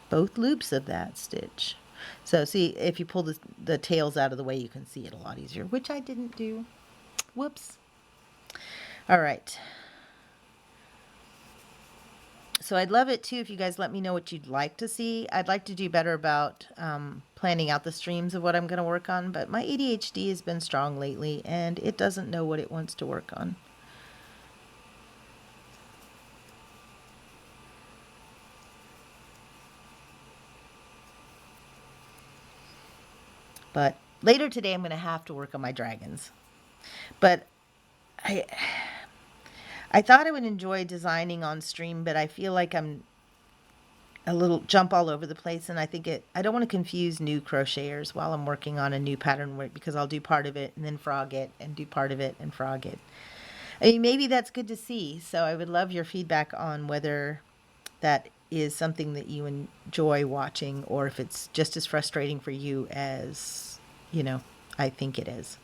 both loops of that stitch. So see, if you pull the tails out of the way, you can see it a lot easier, which I didn't do. Whoops. All right. So I'd love it too if you guys let me know what you'd like to see. I'd like to do better about planning out the streams of what I'm going to work on, but my ADHD has been strong lately and it doesn't know what it wants to work on. But later today, I'm going to have to work on my dragons. But I thought I would enjoy designing on stream, but I feel like I'm a little jump all over the place, and I don't want to confuse new crocheters while I'm working on a new pattern work, because I'll do part of it and then frog it and do part of it and frog it. I mean, maybe that's good to see. So I would love your feedback on whether that is something that you enjoy watching, or if it's just as frustrating for you as, I think it is.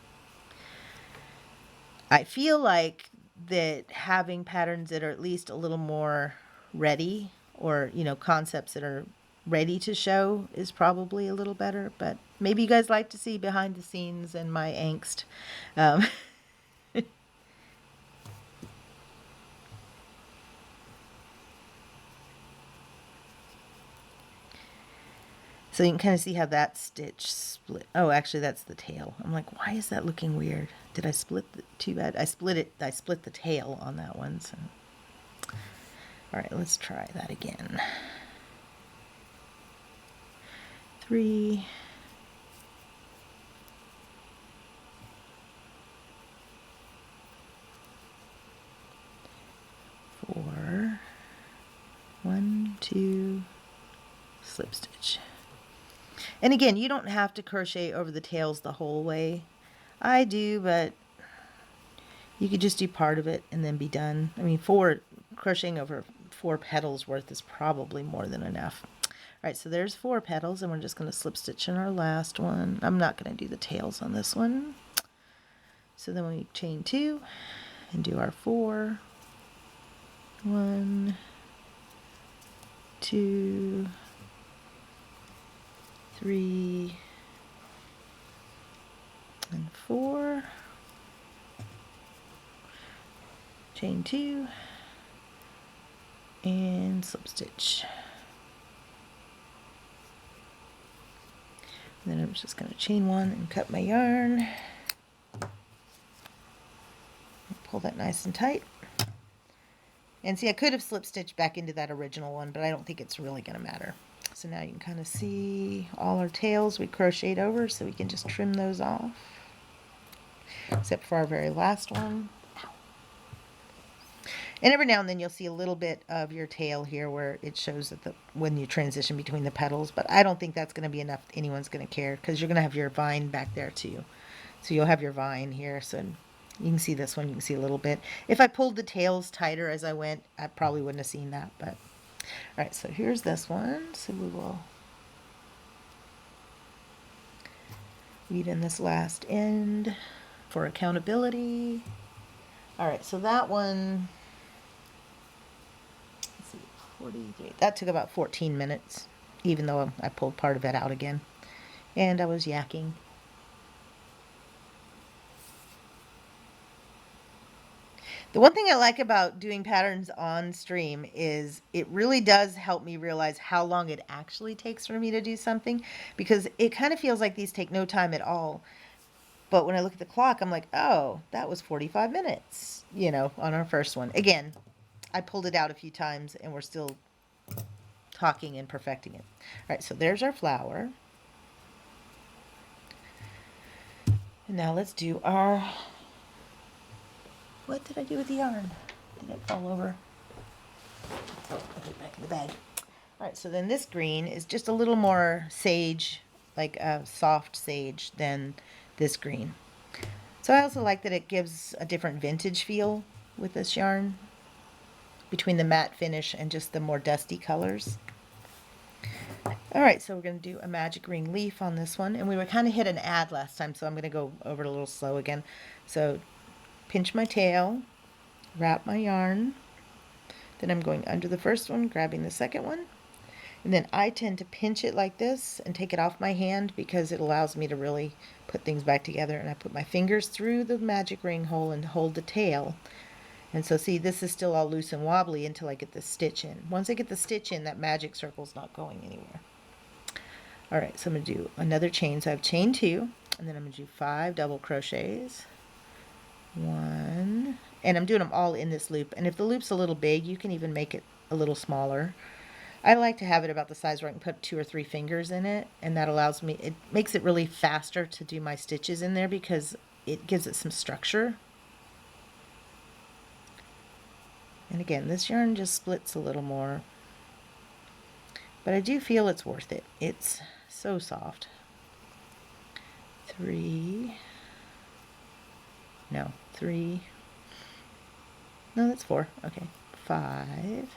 I feel like that having patterns that are at least a little more ready, or, concepts that are ready to show is probably a little better, but maybe you guys like to see behind the scenes and my angst. So you can kind of see how that stitch split. Oh, actually that's the tail. I'm like, why is that looking weird? Did I split too bad? I split the tail on that one. So. All right, let's try that again. 3. 4. 1, 2, slip stitch. And again, you don't have to crochet over the tails the whole way. I do, but you could just do part of it and then be done. I mean, crocheting over 4 petals worth is probably more than enough. All right, so there's 4 petals, and we're just going to slip stitch in our last one. I'm not going to do the tails on this one. So then we chain 2 and do our 4. 1, 2, 3, and 4. Chain 2, and slip stitch. And then I'm just going to chain one and cut my yarn. Pull that nice and tight. And see, I could have slip stitched back into that original one, but I don't think it's really going to matter. So now you can kind of see all our tails we crocheted over, so we can just trim those off. Except for our very last one. And every now and then you'll see a little bit of your tail here where it shows that when you transition between the petals, but I don't think that's going to be enough anyone's going to care, because you're going to have your vine back there too. So you'll have your vine here, so you can see this one, you can see a little bit. If I pulled the tails tighter as I went, I probably wouldn't have seen that, but all right, so here's this one. So we will weave in this last end for accountability. All right, so that one, let's see, 43. That took about 14 minutes, even though I pulled part of it out again. And I was yakking. The one thing I like about doing patterns on stream is it really does help me realize how long it actually takes for me to do something, because it kind of feels like these take no time at all. But when I look at the clock, I'm like, oh, that was 45 minutes, you know, on our first one. Again, I pulled it out a few times and we're still talking and perfecting it. All right, so there's our flower. And now let's do our... What did I do with the yarn? Did it fall over? Oh, I put it back in the bag. All right, so then this green is just a little more sage, like a soft sage than this green. So I also like that it gives a different vintage feel with this yarn between the matte finish and just the more dusty colors. All right, so we're going to do a magic ring leaf on this one, and we were kind of hit an ad last time, so I'm going to go over it a little slow again. So pinch my tail, wrap my yarn, then I'm going under the first one, grabbing the second one, and then I tend to pinch it like this and take it off my hand because it allows me to really put things back together. And I put my fingers through the magic ring hole and hold the tail. And so see, this is still all loose and wobbly until I get the stitch in. Once I get the stitch in, that magic circle's not going anywhere. All right, so I'm going to do another chain. So I have chain 2, and then I'm going to do 5 double crochets. 1, and I'm doing them all in this loop. And if the loop's a little big, you can even make it a little smaller. I like to have it about the size where I can put 2 or 3 fingers in it, and that allows me, it makes it really faster to do my stitches in there because it gives it some structure. And again, this yarn just splits a little more, but I do feel it's worth it. It's so soft. 3, no, 3, no, that's 4, okay, 5.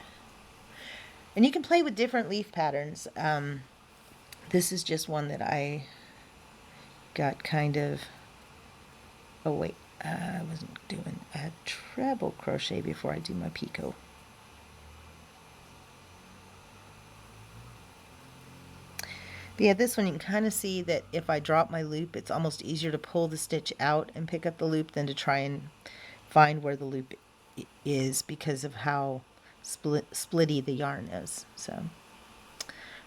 And you can play with different leaf patterns. This is just one that I got kind of, oh wait, I wasn't doing a treble crochet before I do my picot. But yeah, this one you can kind of see that if I drop my loop, it's almost easier to pull the stitch out and pick up the loop than to try and find where the loop is because of how splitty the yarn is. So,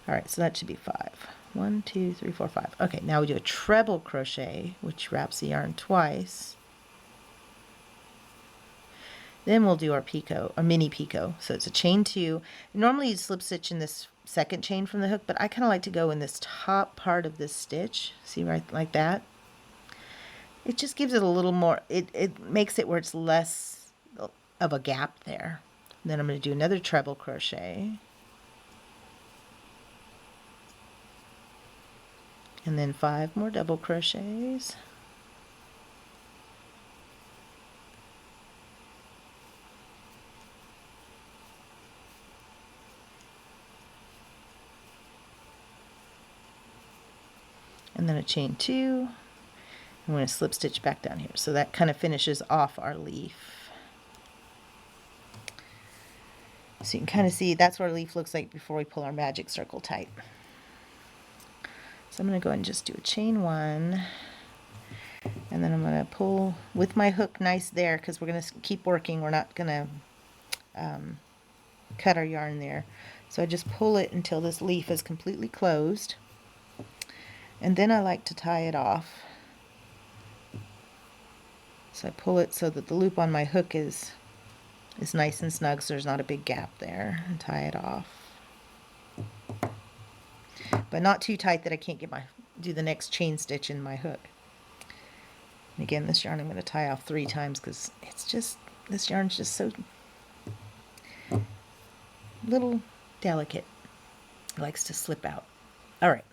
all right, so that should be 5. 1, 2, 3, 4, 5. Okay, now we do a treble crochet, which wraps the yarn twice. Then we'll do our picot, or mini picot. So it's a chain 2. Normally you'd slip stitch in this second chain from the hook, but I kind of like to go in this top part of this stitch. See, right like that? It just gives it a little more, it makes it where it's less of a gap there. And then I'm going to do another treble crochet. And then 5 more double crochets. And then a chain 2. I'm going to slip stitch back down here. So that kind of finishes off our leaf. So you can kind of see that's what our leaf looks like before we pull our magic circle tight. So I'm going to go ahead and just do a chain 1. And then I'm going to pull with my hook nice there because we're going to keep working. We're not going to cut our yarn there. So I just pull it until this leaf is completely closed, and then I like to tie it off. So I pull it so that the loop on my hook is nice and snug, so there's not a big gap there, and tie it off. But not too tight that I can't do the next chain stitch in my hook. And again, this yarn I'm going to tie off 3 times because this yarn's just so little delicate. It likes to slip out. All right,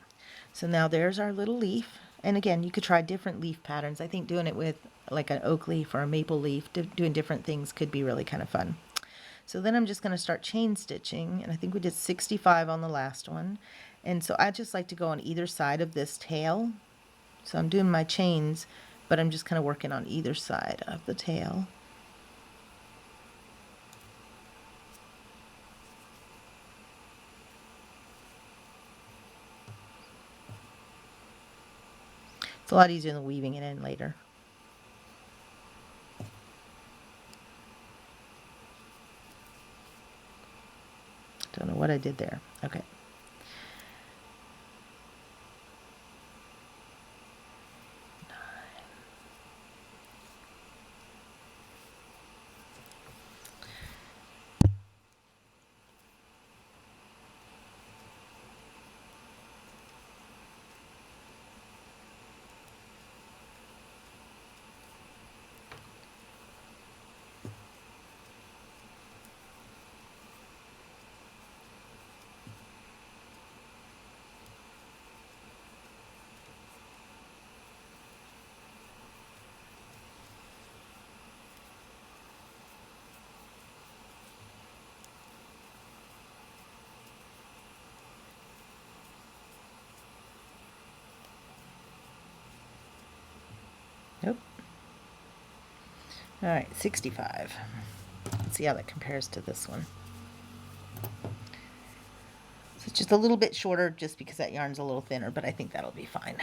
so now there's our little leaf. And again, you could try different leaf patterns. I think doing it with like an oak leaf or a maple leaf, doing different things could be really kind of fun. So then I'm just going to start chain stitching, and I think we did 65 on the last one. And so I just like to go on either side of this tail. So I'm doing my chains, but I'm just kind of working on either side of the tail. It's a lot easier than weaving it in later. Don't know what I did there. Okay. Nope. All right, 65. Let's see how that compares to this one. So it's just a little bit shorter just because that yarn's a little thinner, but I think that'll be fine.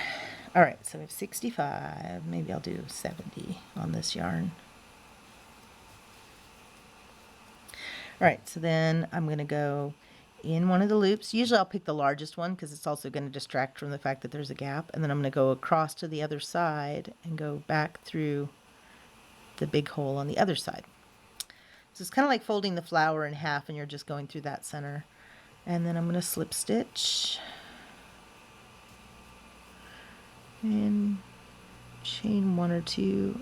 All right, so we have 65. Maybe I'll do 70 on this yarn. All right, so then I'm going to go in one of the loops. Usually I'll pick the largest one because it's also going to distract from the fact that there's a gap. And then I'm going to go across to the other side and go back through the big hole on the other side. So it's kind of like folding the flower in half and you're just going through that center. And then I'm going to slip stitch and chain 1 or 2.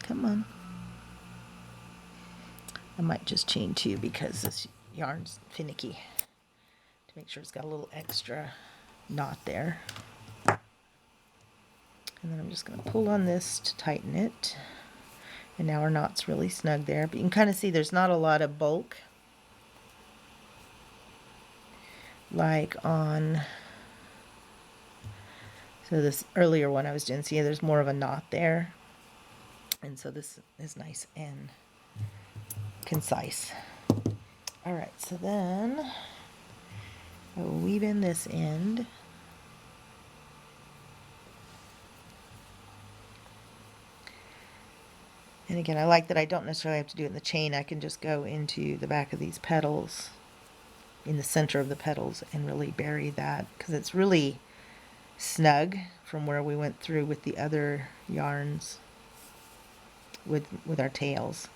Come on. I might just chain 2 because this yarn's finicky, to make sure it's got a little extra knot there. And then I'm just going to pull on this to tighten it. And now our knot's really snug there. But you can kind of see there's not a lot of bulk like on, so this earlier one I was doing, see there's more of a knot there. And so this is nice and concise. All right, so then I will weave in this end. And again, I like that I don't necessarily have to do it in the chain. I can just go into the back of these petals, in the center of the petals, and really bury that because it's really snug from where we went through with the other yarns with our tails.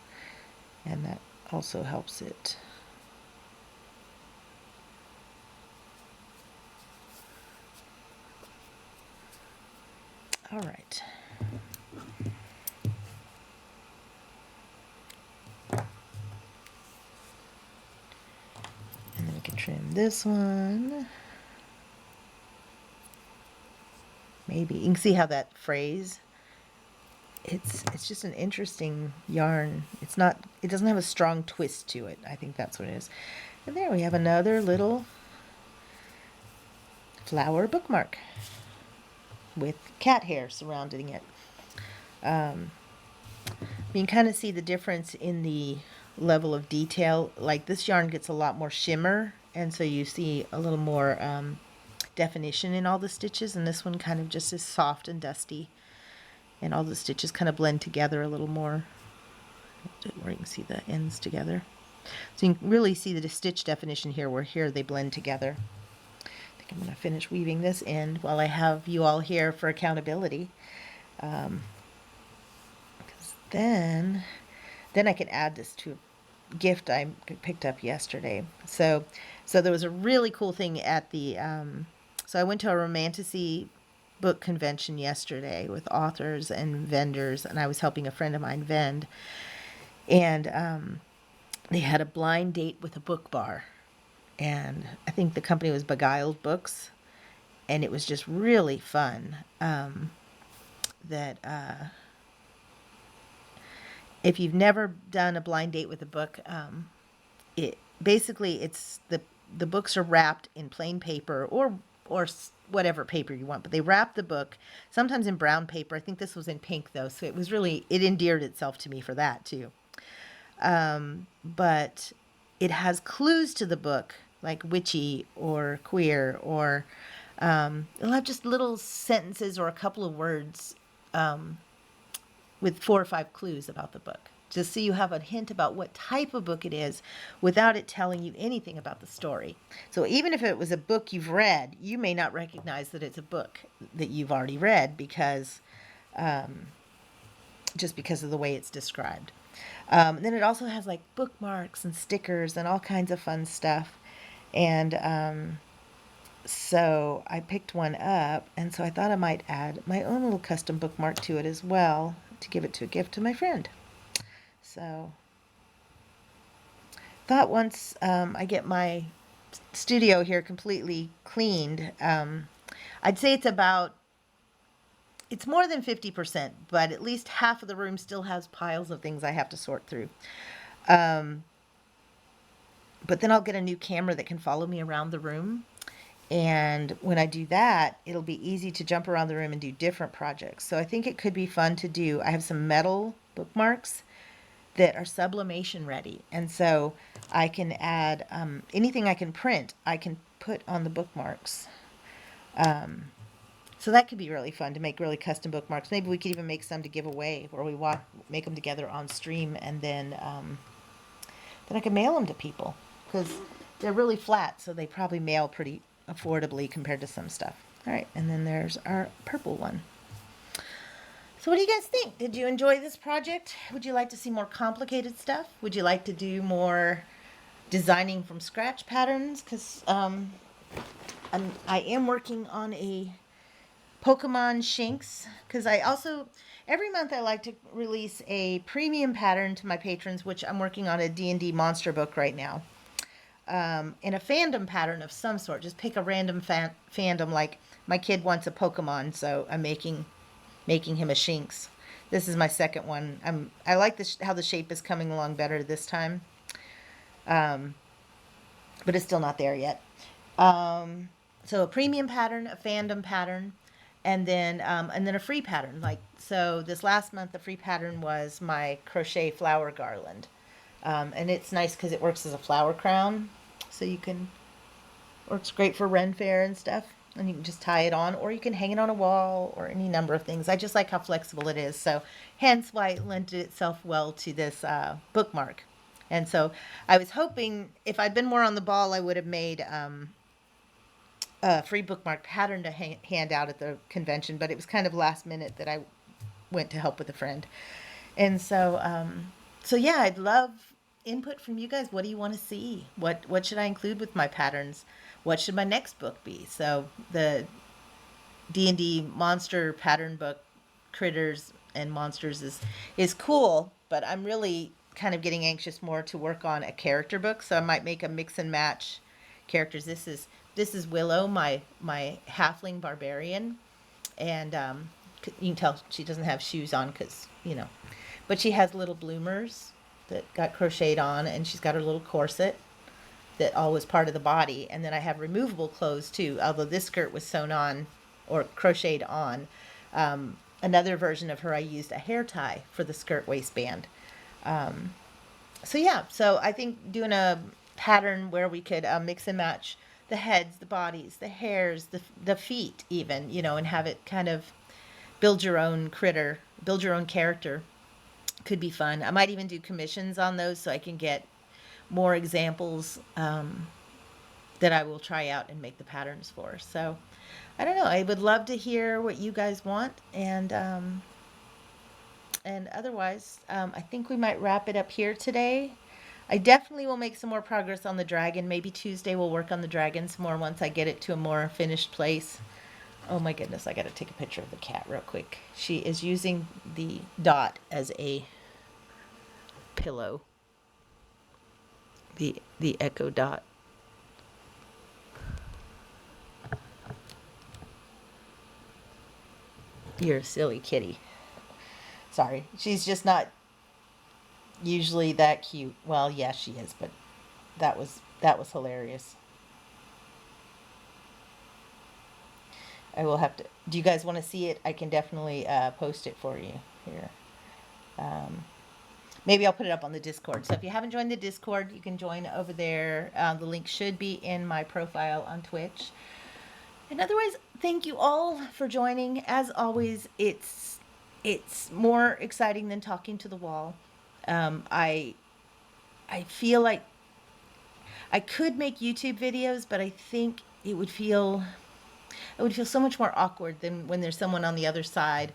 And that also helps it. All right. And then we can trim this one. Maybe. You can see how that frays. It's just an interesting yarn. It doesn't have a strong twist to it. I think that's what it is. And there we have another little flower bookmark with cat hair surrounding it. You can kind of see the difference in the level of detail. Like this yarn gets a lot more shimmer, and so you see a little more definition in all the stitches, and this one kind of just is soft and dusty. And all the stitches kind of blend together a little more, where you can see the ends together. So you can really see the stitch definition here, where here they blend together. I think I'm going to finish weaving this end while I have you all here for accountability. 'Cause then I can add this to a gift I picked up yesterday. So there was a really cool thing at the, so I went to a romantasy book convention yesterday with authors and vendors, and I was helping a friend of mine vend. And they had a blind date with a book bar. And I think the company was Beguiled Books. And it was just really fun. If you've never done a blind date with a book, it's the books are wrapped in plain paper or whatever paper you want, but they wrap the book sometimes in brown paper. I think this was in pink though, so it endeared itself to me for that too. But it has clues to the book, like witchy or queer, or it'll have just little sentences or a couple of words with 4 or 5 clues about the book, just so you have a hint about what type of book it is without it telling you anything about the story. So even if it was a book you've read, you may not recognize that it's a book that you've already read just because of the way it's described. Then it also has like bookmarks and stickers and all kinds of fun stuff. And so I picked one up, and so I thought I might add my own little custom bookmark to it as well, to give it to a gift to my friend. So thought once I get my studio here completely cleaned, I'd say it's more than 50%, but at least half of the room still has piles of things I have to sort through. But then I'll get a new camera that can follow me around the room. And when I do that, it'll be easy to jump around the room and do different projects. So I think it could be fun to do. I have some metal bookmarks that are sublimation ready. And so I can add anything I can print, I can put on the bookmarks. So that could be really fun to make really custom bookmarks. Maybe we could even make some to give away, where we make them together on stream, and then I can mail them to people, because they're really flat, so they probably mail pretty affordably compared to some stuff. All right, and then there's our purple one. So what do you guys think? Did you enjoy this project? Would you like to see more complicated stuff? Would you like to do more designing from scratch patterns? Because I am working on a Pokemon Shinx, because I also, every month I like to release a premium pattern to my patrons, which I'm working on a D&D monster book right now. In a fandom pattern of some sort. Just pick a random fandom, like my kid wants a Pokemon, so I'm making him a Shinx. This is my second one. I like how the shape is coming along better this time. But it's still not there yet. So a premium pattern, a fandom pattern, and then a free pattern. Like, so this last month the free pattern was my crochet flower garland. And it's nice because it works as a flower crown, so works great for Ren Fair and stuff, and you can just tie it on, or you can hang it on a wall, or any number of things. I just like how flexible it is, so hence why it lent itself well to this bookmark. And so I was hoping, if I'd been more on the ball, I would have made a free bookmark pattern to hand out at the convention, but it was kind of last minute that I went to help with a friend. And so yeah, I'd love input from you guys. What do you want to see? What should I include with my patterns? What should my next book be? So the D&D monster pattern book, Critters and Monsters, is cool, but I'm really kind of getting anxious more to work on a character book. So I might make a mix and match characters. This is Willow, my halfling barbarian, and you can tell she doesn't have shoes on because, but she has little bloomers that got crocheted on, and she's got her little corset that all was part of the body. And then I have removable clothes too, although this skirt was sewn on or crocheted on. Another version of her, I used a hair tie for the skirt waistband. So I think doing a pattern where we could mix and match the heads, the bodies, the hairs, the feet even, and have it kind of build your own character could be fun. I might even do commissions on those, so I can get more examples that I will try out and make the patterns for. So I don't know. I would love to hear what you guys want, and otherwise, I think we might wrap it up here today. I definitely will make some more progress on the dragon. Maybe Tuesday we'll work on the dragon some more once I get it to a more finished place. Oh my goodness, I got to take a picture of the cat real quick. She is using the dot as a pillow. The Echo Dot. You're a silly kitty. Sorry, she's just not usually that cute. Well, yeah, she is, but that was hilarious. I will have to. Do you guys want to see it? I can definitely post it for you here. Um, Maybe I'll put it up on the Discord. So if you haven't joined the Discord, you can join over there. The link should be in my profile on Twitch. And otherwise, thank you all for joining. As always, it's more exciting than talking to the wall. I feel like I could make YouTube videos, but I think it would feel so much more awkward than when there's someone on the other side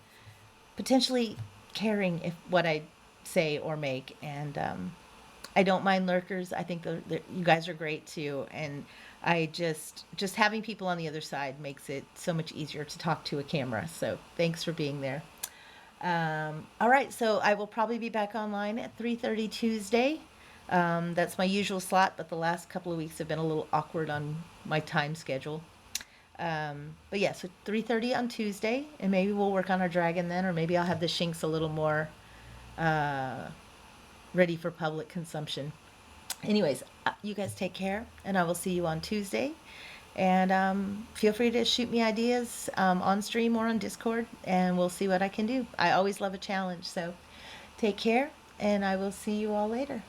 potentially caring if what I say or make. And I don't mind lurkers. I think you guys are great too. And I just having people on the other side makes it so much easier to talk to a camera. So thanks for being there. All right, so I will probably be back online at 3:30 Tuesday. That's my usual slot, but the last couple of weeks have been a little awkward on my time schedule. But yeah, so 3:30 on Tuesday, and maybe we'll work on our dragon then, or maybe I'll have the shinks a little more ready for public consumption. Anyways, you guys take care, and I will see you on Tuesday. And feel free to shoot me ideas on stream or on Discord, and we'll see what I can do. I always love a challenge, so take care, and I will see you all later.